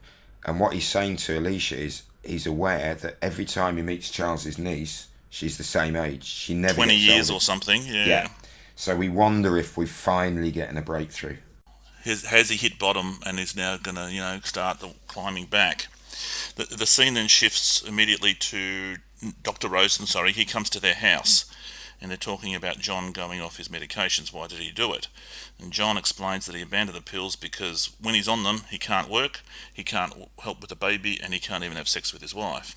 And what he's saying to Alicia is, he's aware that every time he meets Charles's niece, she's the same age. She never 20 gets years older. or something, yeah. So we wonder if we're finally getting a breakthrough. Has he hit bottom and is now going to, start the climbing back? The scene then shifts immediately to Dr. Rosen. He comes to their house, and they're talking about John going off his medications. Why did he do it? And John explains that he abandoned the pills because when he's on them, he can't work, he can't help with the baby, and he can't even have sex with his wife.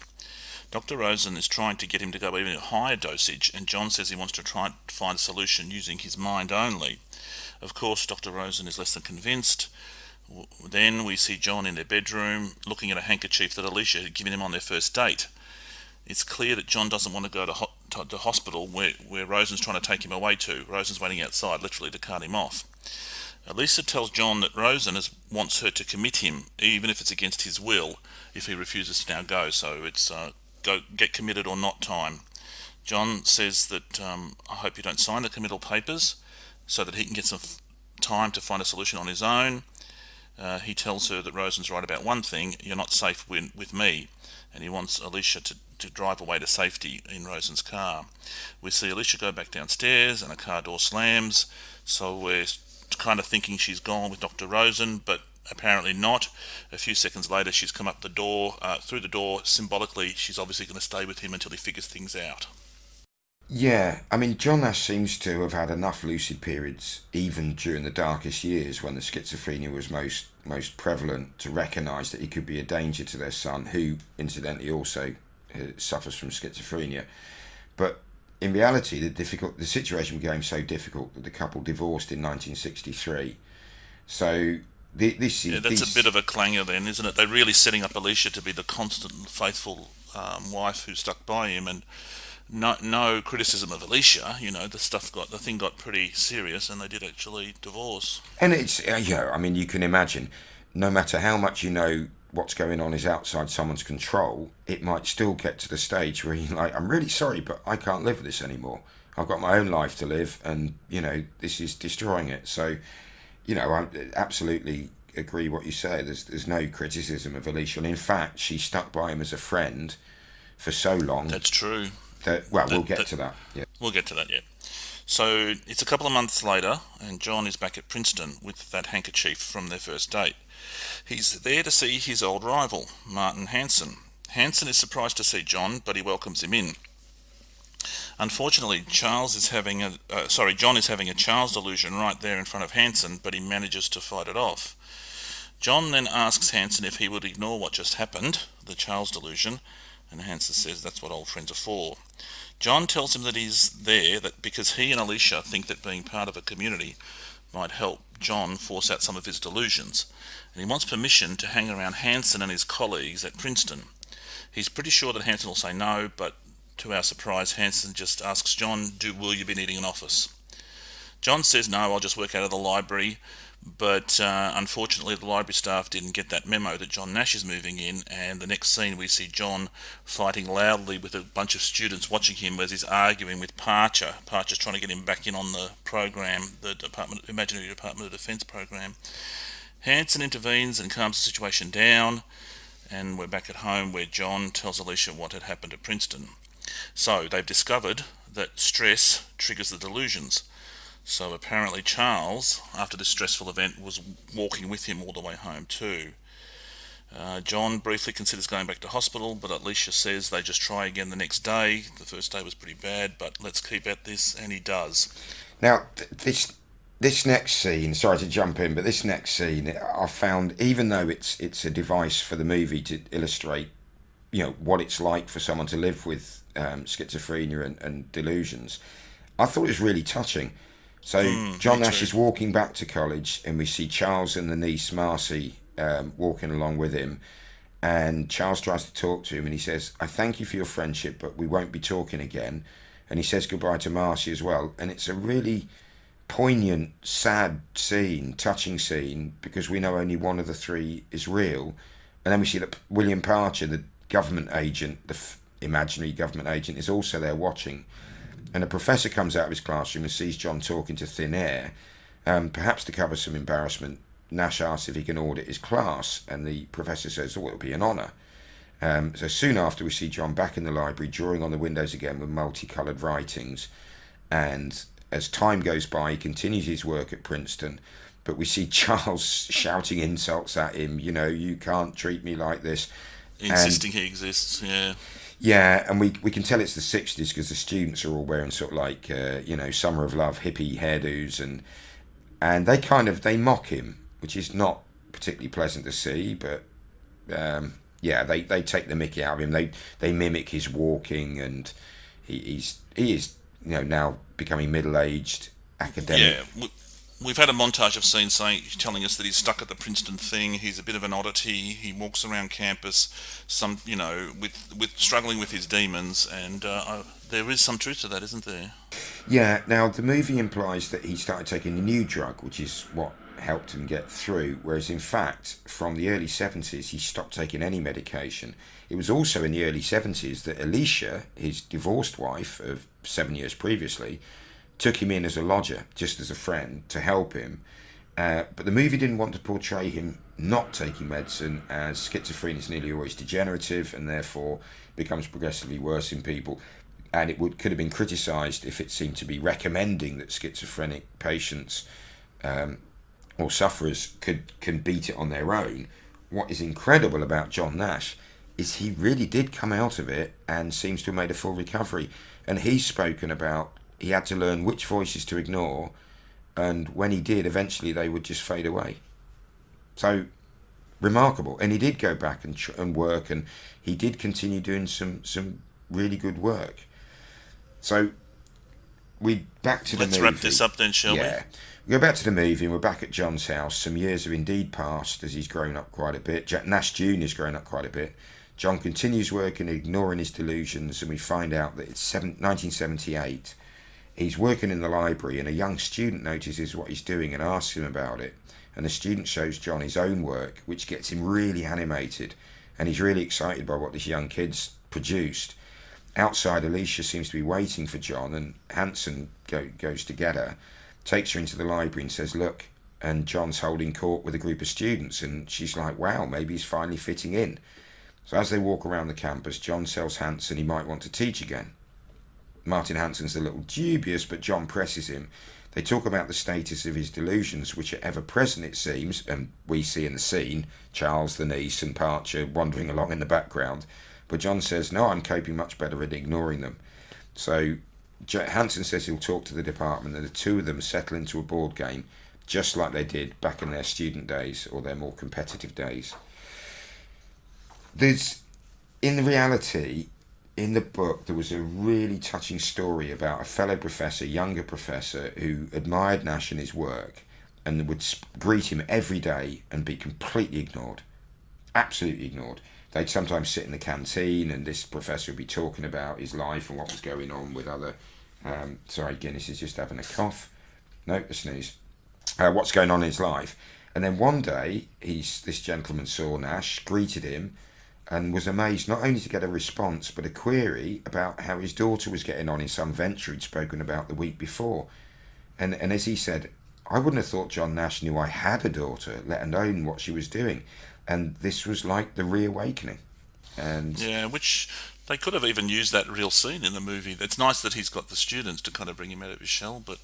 Dr. Rosen is trying to get him to go even a higher dosage, and John says he wants to try and find a solution using his mind only. Of course, Dr. Rosen is less than convinced. Then we see John in their bedroom looking at a handkerchief that Alicia had given him on their first date. It's clear that John doesn't want to go to the hospital where Rosen's trying to take him away to. Rosen's waiting outside, literally, to cart him off. Alicia tells John that Rosen wants her to commit him, even if it's against his will, if he refuses to now go. So it's go get committed or not time. John says that, I hope you don't sign the committal papers, so that he can get some time to find a solution on his own. He tells her that Rosen's right about one thing: you're not safe with me, and he wants Alicia to drive away to safety in Rosen's car. We see Alicia go back downstairs, and a car door slams, so we're kind of thinking she's gone with Dr. Rosen, but apparently not. A few seconds later, she's come up the door, through the door. Symbolically, she's obviously going to stay with him until he figures things out. Yeah, I mean, John Nash seems to have had enough lucid periods, even during the darkest years when the schizophrenia was most prevalent, to recognise that he could be a danger to their son, who, incidentally, also suffers from schizophrenia. But in reality, the situation became so difficult that the couple divorced in 1963. So this is... that's a bit of a clanger then, isn't it? They're really setting up Alicia to be the constant, faithful wife who stuck by him, and no criticism of Alicia. The thing got pretty serious, and they did actually divorce. And it's I mean, you can imagine, no matter how much you know what's going on is outside someone's control, it might still get to the stage where you're like, I'm really sorry, but I can't live with this anymore. I've got my own life to live, and this is destroying it. So, I absolutely agree what you say. There's no criticism of Alicia, and in fact, she stuck by him as a friend for so long. That's true. We'll get to that. Yeah. We'll get to that, yeah. So it's a couple of months later, and John is back at Princeton with that handkerchief from their first date. He's there to see his old rival, Martin Hansen. Hansen is surprised to see John, but he welcomes him in. Unfortunately, John is having a Charles delusion right there in front of Hansen, but he manages to fight it off. John then asks Hansen if he would ignore what just happened, the Charles delusion, and Hansen says that's what old friends are for. John tells him that he's there because he and Alicia think that being part of a community might help John force out some of his delusions, and he wants permission to hang around Hansen and his colleagues at Princeton. He's pretty sure that Hansen will say no, but to our surprise, Hansen just asks John, will you be needing an office? John says no, I'll just work out of the library, but unfortunately the library staff didn't get that memo that John Nash is moving in, and the next scene we see John fighting loudly with a bunch of students watching him as he's arguing with Parcher. Parcher's trying to get him back in on the program, the Imaginary Department of Defence program. Hansen intervenes and calms the situation down, and we're back at home where John tells Alicia what had happened at Princeton. So they've discovered that stress triggers the delusions. So apparently Charles, after this stressful event, was walking with him all the way home too. John briefly considers going back to hospital, but Alicia says they just try again the next day. The first day was pretty bad, but let's keep at this, and he does. Now, this next scene, sorry to jump in, but this next scene, I found, even though it's a device for the movie to illustrate, what it's like for someone to live with schizophrenia and delusions, I thought it was really touching. So John Nash is walking back to college, and we see Charles and the niece Marcy walking along with him, and Charles tries to talk to him, and he says, I thank you for your friendship, but we won't be talking again. And he says goodbye to Marcy as well, and it's a really poignant, sad scene, touching scene, because we know only one of the three is real. And then we see that William Parcher, the government agent, the imaginary government agent, is also there watching. And a professor comes out of his classroom and sees John talking to thin air. Perhaps to cover some embarrassment, Nash asks if he can audit his class, and the professor says, it'll be an honour. So soon after, we see John back in the library, drawing on the windows again with multicoloured writings. And as time goes by, he continues his work at Princeton, but we see Charles shouting insults at him, you can't treat me like this. Insisting he exists, yeah. Yeah, and we can tell it's the 60s because the students are all wearing sort of like, Summer of Love hippie hairdos, and they mock him, which is not particularly pleasant to see, but they take the mickey out of him. They mimic his walking, and he is now becoming middle-aged academic. Yeah, we've had a montage of scenes telling us that he's stuck at the Princeton thing. He's a bit of an oddity. He walks around campus, with struggling with his demons, and there is some truth to that, isn't there? Yeah. Now the movie implies that he started taking a new drug, which is what helped him get through. Whereas in fact, from the early 70s, he stopped taking any medication. It was also in the early 70s that Alicia, his divorced wife of 7 years previously, took him in as a lodger, just as a friend, to help him. But the movie didn't want to portray him not taking medicine, as schizophrenia is nearly always degenerative and therefore becomes progressively worse in people. And it could have been criticised if it seemed to be recommending that schizophrenic patients or sufferers can beat it on their own. What is incredible about John Nash is he really did come out of it and seems to have made a full recovery. And he's spoken about he had to learn which voices to ignore, and when he did, eventually they would just fade away. So remarkable. And he did go back and work, and he did continue doing some really good work. So back to the movie. Let's wrap this up then, shall we? We go back to the movie, and we're back at John's house. Some years have indeed passed as he's grown up quite a bit. Nash Jr.'s grown up quite a bit. John continues working, ignoring his delusions, and we find out that it's 1978. He's working in the library, and a young student notices what he's doing and asks him about it. And the student shows John his own work, which gets him really animated, and he's really excited by what this young kid's produced. Outside, Alicia seems to be waiting for John, and Hanson goes to get her, takes her into the library and says, "Look," and John's holding court with a group of students, and she's like, wow, maybe he's finally fitting in. So as they walk around the campus, John tells Hanson he might want to teach again. Martin Hanson's a little dubious, but John presses him. They talk about the status of his delusions, which are ever present, it seems, and we see in the scene Charles, the niece, and Parcher wandering along in the background. But John says, no, I'm coping much better at ignoring them. So Hanson says he'll talk to the department, and the two of them settle into a board game, just like they did back in their student days, or their more competitive days. In reality, in the book, there was a really touching story about a fellow professor, younger professor, who admired Nash and his work and would greet him every day and be completely ignored, absolutely ignored. They'd sometimes sit in the canteen, and this professor would be talking about his life and what was going on with other... sorry, Guinness is just having a cough. No, a sneeze. What's going on in his life. And then one day, this gentleman saw Nash, greeted him, and was amazed not only to get a response, but a query about how his daughter was getting on in some venture he'd spoken about the week before. And as he said, I wouldn't have thought John Nash knew I had a daughter, let alone what she was doing. And this was like the reawakening. And yeah, which they could have even used that real scene in the movie. It's nice that he's got the students to kind of bring him out of his shell. But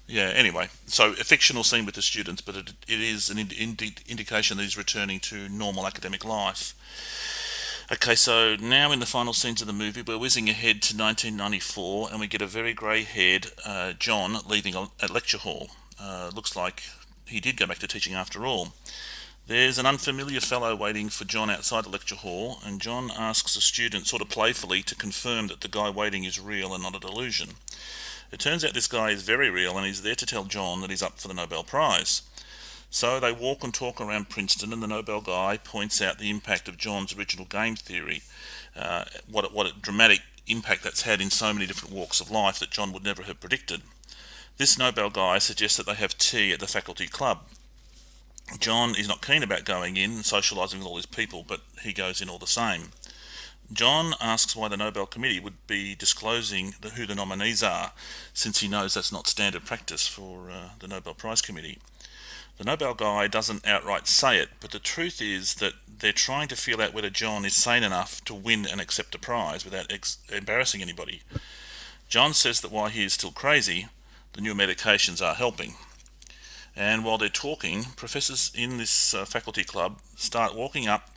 yeah, anyway, so a fictional scene with the students, but it is an indication that he's returning to normal academic life. Okay, so now in the final scenes of the movie, we're whizzing ahead to 1994, and we get a very grey-haired John leaving at lecture hall. Looks like he did go back to teaching after all. There's an unfamiliar fellow waiting for John outside the lecture hall, and John asks a student sort of playfully to confirm that the guy waiting is real and not a delusion. It turns out this guy is very real, and he's there to tell John that he's up for the Nobel Prize. So they walk and talk around Princeton, and the Nobel guy points out the impact of John's original game theory, what a dramatic impact that's had in so many different walks of life that John would never have predicted. This Nobel guy suggests that they have tea at the faculty club. John is not keen about going in and socialising with all his people, but he goes in all the same. John asks why the Nobel Committee would be disclosing who the nominees are, since he knows that's not standard practice for the Nobel Prize Committee. The Nobel guy doesn't outright say it, but the truth is that they're trying to feel out whether John is sane enough to win and accept a prize without embarrassing anybody. John says that while he is still crazy, the new medications are helping. And while they're talking, professors in this faculty club start walking up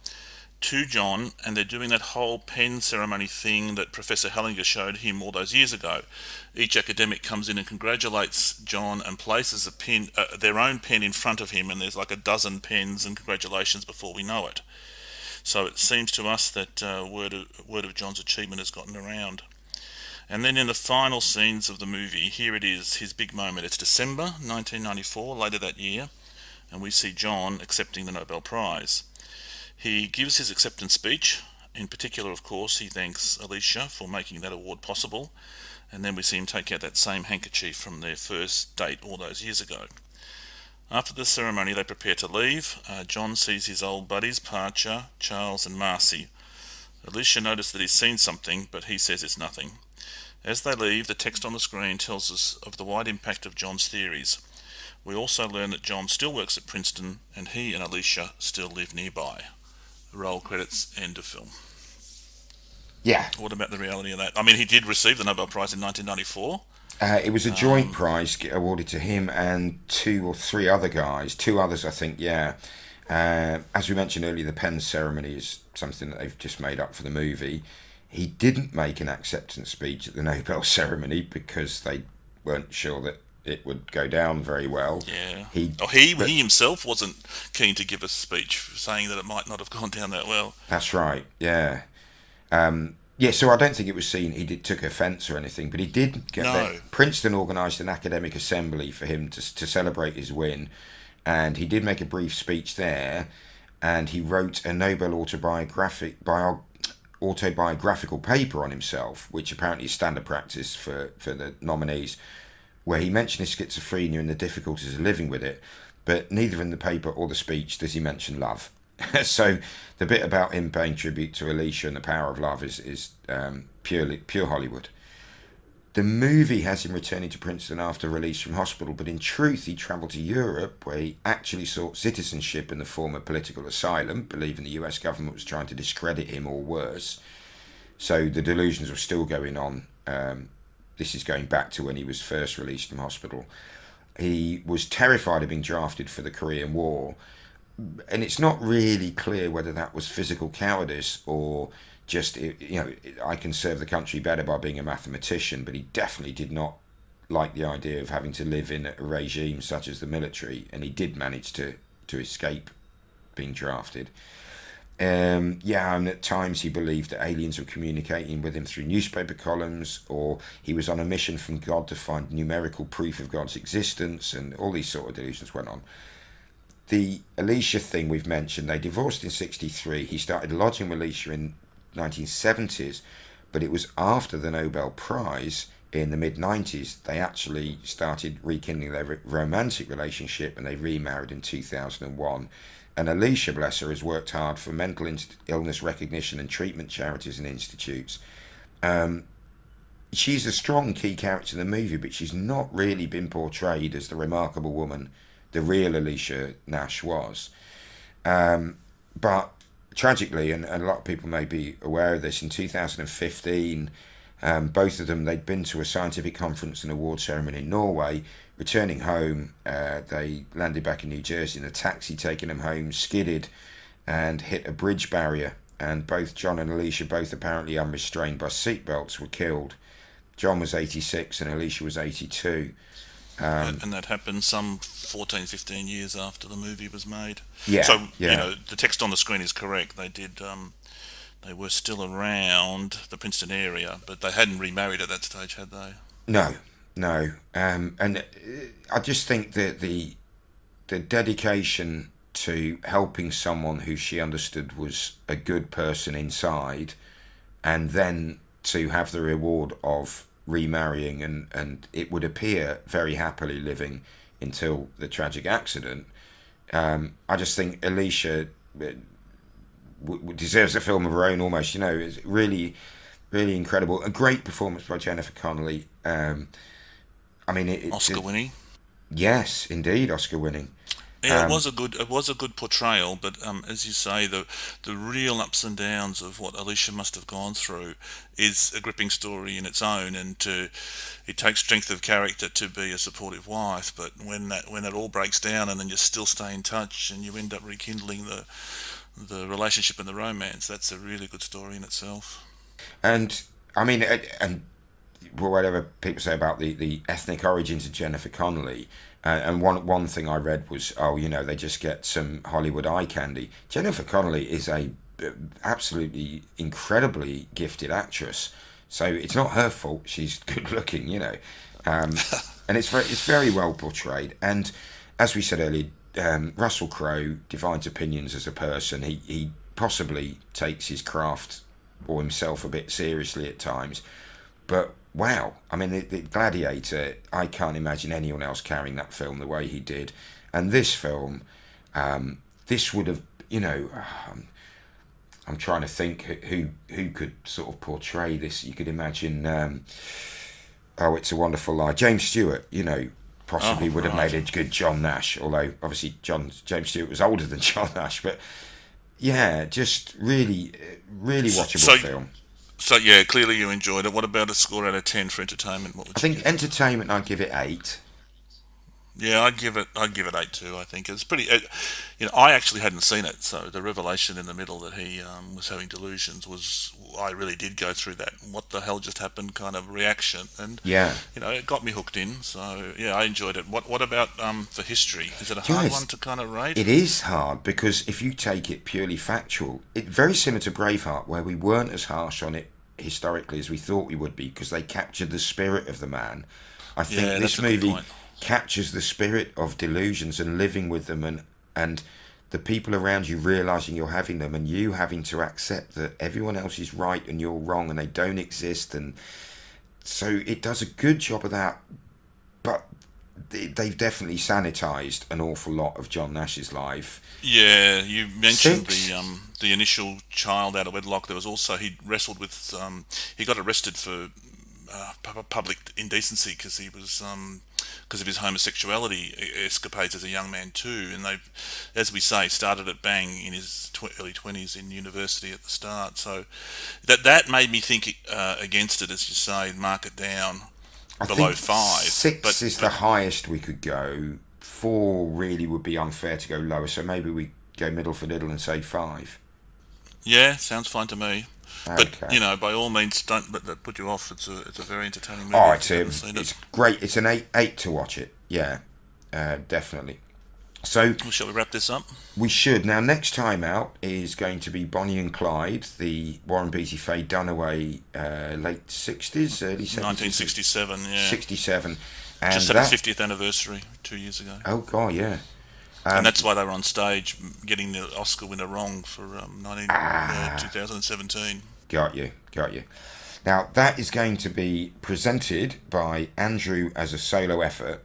to John, and they're doing that whole pen ceremony thing that Professor Hellinger showed him all those years ago. Each academic comes in and congratulates John and places a pen, their own pen in front of him, and there's like a dozen pens and congratulations before we know it. So it seems to us that word of John's achievement has gotten around. And then in the final scenes of the movie, here it is, his big moment. It's December 1994, later that year, and we see John accepting the Nobel Prize. He gives his acceptance speech. In particular, of course, he thanks Alicia for making that award possible, and then we see him take out that same handkerchief from their first date all those years ago. After the ceremony, they prepare to leave. John sees his old buddies, Parcher, Charles and Marcy. Alicia notices that he's seen something, but he says it's nothing. As they leave, the text on the screen tells us of the wide impact of John's theories. We also learn that John still works at Princeton, and he and Alicia still live nearby. Roll credits, end of film. Yeah. What about the reality of that? I mean, he did receive the Nobel Prize in 1994. It was a joint prize awarded to him and 2 or 3 other guys. 2 others, I think, yeah. As we mentioned earlier, the Penn ceremony is something that they've just made up for the movie. He didn't make an acceptance speech at the Nobel ceremony because they weren't sure that it would go down very well. Yeah. He himself wasn't keen to give a speech, saying that it might not have gone down that well. That's right, yeah. So I don't think it was seen he took offence or anything, but he did get there. Princeton organised an academic assembly for him to celebrate his win, and he did make a brief speech there, and he wrote a Nobel autobiographical paper on himself, which apparently is standard practice for the nominees, where he mentioned his schizophrenia and the difficulties of living with it, but neither in the paper or the speech does he mention love. So the bit about him paying tribute to Alicia and the power of love is pure Hollywood. The movie has him returning to Princeton after release from hospital, but in truth he travelled to Europe, where he actually sought citizenship in the form of political asylum, believing the US government was trying to discredit him or worse. So the delusions were still going on. This is going back to when he was first released from hospital. He was terrified of being drafted for the Korean War, and it's not really clear whether that was physical cowardice or just, I can serve the country better by being a mathematician, but he definitely did not like the idea of having to live in a regime such as the military, and he did manage to escape being drafted. And at times he believed that aliens were communicating with him through newspaper columns, or he was on a mission from God to find numerical proof of God's existence, and all these sort of delusions went on. The Alicia thing we've mentioned, they divorced in 1963. He started lodging with Alicia in 1970s, but it was after the Nobel Prize in the mid-90s they actually started rekindling their romantic relationship, and they remarried in 2001. And Alicia, bless her, has worked hard for mental illness recognition and treatment charities and institutes. She's a strong key character in the movie, but she's not really been portrayed as the remarkable woman the real Alicia Nash was. But tragically, and a lot of people may be aware of this, in 2015, both of them, they'd been to a scientific conference and award ceremony in Norway. Returning home, they landed back in New Jersey, and a taxi taking them home skidded and hit a bridge barrier, and both John and Alicia, both apparently unrestrained by seatbelts, were killed. John was 86 and Alicia was 82. And that happened some 14, 15 years after the movie was made. Yeah. So, the text on the screen is correct. They did. They were still around the Princeton area, but they hadn't remarried at that stage, had they? No. And I just think that the dedication to helping someone who she understood was a good person inside, and then to have the reward of remarrying and it would appear very happily living until the tragic accident. I just think Alicia deserves a film of her own almost. It's really, really incredible. A great performance by Jennifer Connelly. Oscar winning. Yes, indeed, Oscar winning. Yeah, it was a good portrayal, but as you say, the real ups and downs of what Alicia must have gone through is a gripping story in its own, and it takes strength of character to be a supportive wife. But when that all breaks down, and then you still stay in touch, and you end up rekindling the relationship and the romance, that's a really good story in itself. And whatever people say about the ethnic origins of Jennifer Connelly. And one thing I read was, they just get some Hollywood eye candy. Jennifer Connelly is a absolutely incredibly gifted actress. So it's not her fault. She's good looking, you know, and it's very well portrayed. And as we said earlier, Russell Crowe divides opinions as a person. He possibly takes his craft or himself a bit seriously at times, but wow, I mean, the Gladiator, I can't imagine anyone else carrying that film the way he did. And this film, this would have, you know, I'm trying to think who could sort of portray this. You could imagine, It's a Wonderful Life. James Stewart, you know, possibly would have made a good John Nash, although obviously James Stewart was older than John Nash. But yeah, just really watchable film. So yeah, clearly you enjoyed it. What about a score out of 10 for entertainment? What would I think entertainment, I'd give it 8. Yeah, I'd give it 8 too. I think it's pretty. I actually hadn't seen it, so the revelation in the middle that he was having delusions was. I really did go through that. What the hell just happened? Kind of reaction, and yeah, it got me hooked in. So yeah, I enjoyed it. What about for history? Is it a hard one to kind of rate? It is hard because if you take it purely factual, it's very similar to Braveheart, where we weren't as harsh on it historically as we thought we would be because they captured the spirit of the man. I think this movie captures the spirit of delusions and living with them, and the people around you realising you're having them, and you having to accept that everyone else is right and you're wrong and they don't exist. And so it does a good job of that, but they've definitely sanitised an awful lot of John Nash's life. Yeah, you mentioned the initial child out of wedlock. There was also, he wrestled with, he got arrested for public indecency because he was because of his homosexuality escapades as a young man too, and they, as we say, started at bang in his early 20s in university at the start. So that made me think against it, as you say, mark it down below 5. 6 is the highest we could go. 4 really would be unfair to go lower, so maybe we go middle for middle and say 5. Yeah, sounds fine to me. Okay. But by all means, don't let that put you off. It's a very entertaining movie. Oh, it's great. It's an 8 to watch it. Yeah, definitely. So, shall we wrap this up? We should. Now, next time out is going to be Bonnie and Clyde, the Warren Beatty, Faye Dunaway, late 60s, early 70s. 1967, yeah. 67. And just had its 50th anniversary 2 years ago. Oh, God, yeah. And that's why they were on stage getting the Oscar winner wrong for 2017. Got you. Now, that is going to be presented by Andrew as a solo effort,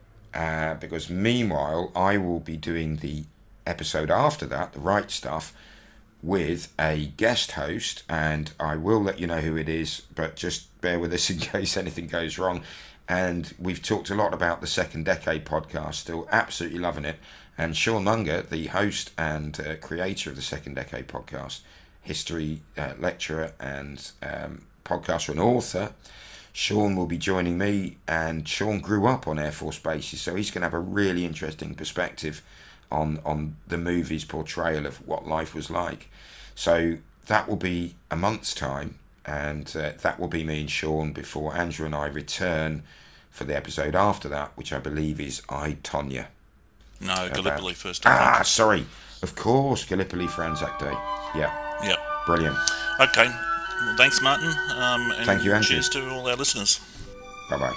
because meanwhile, I will be doing the episode after that, The Right Stuff, with a guest host, and I will let you know who it is, but just bear with us in case anything goes wrong. And we've talked a lot about the Second Decade podcast, still absolutely loving it. And Sean Munger, the host and creator of the Second Decade podcast, history lecturer and podcaster and author, Sean will be joining me. And Sean grew up on Air Force bases, so he's going to have a really interesting perspective on the movie's portrayal of what life was like. So that will be a month's time, and that will be me and Sean before Andrew and I return for the episode after that, which I believe is I, Tonya. No, Gallipoli first. Sorry. Of course, Gallipoli for Anzac Day. Yeah. Yep. Brilliant. Okay. Well, thanks, Martin. And thank you, Andrew. Cheers to all our listeners. Bye-bye.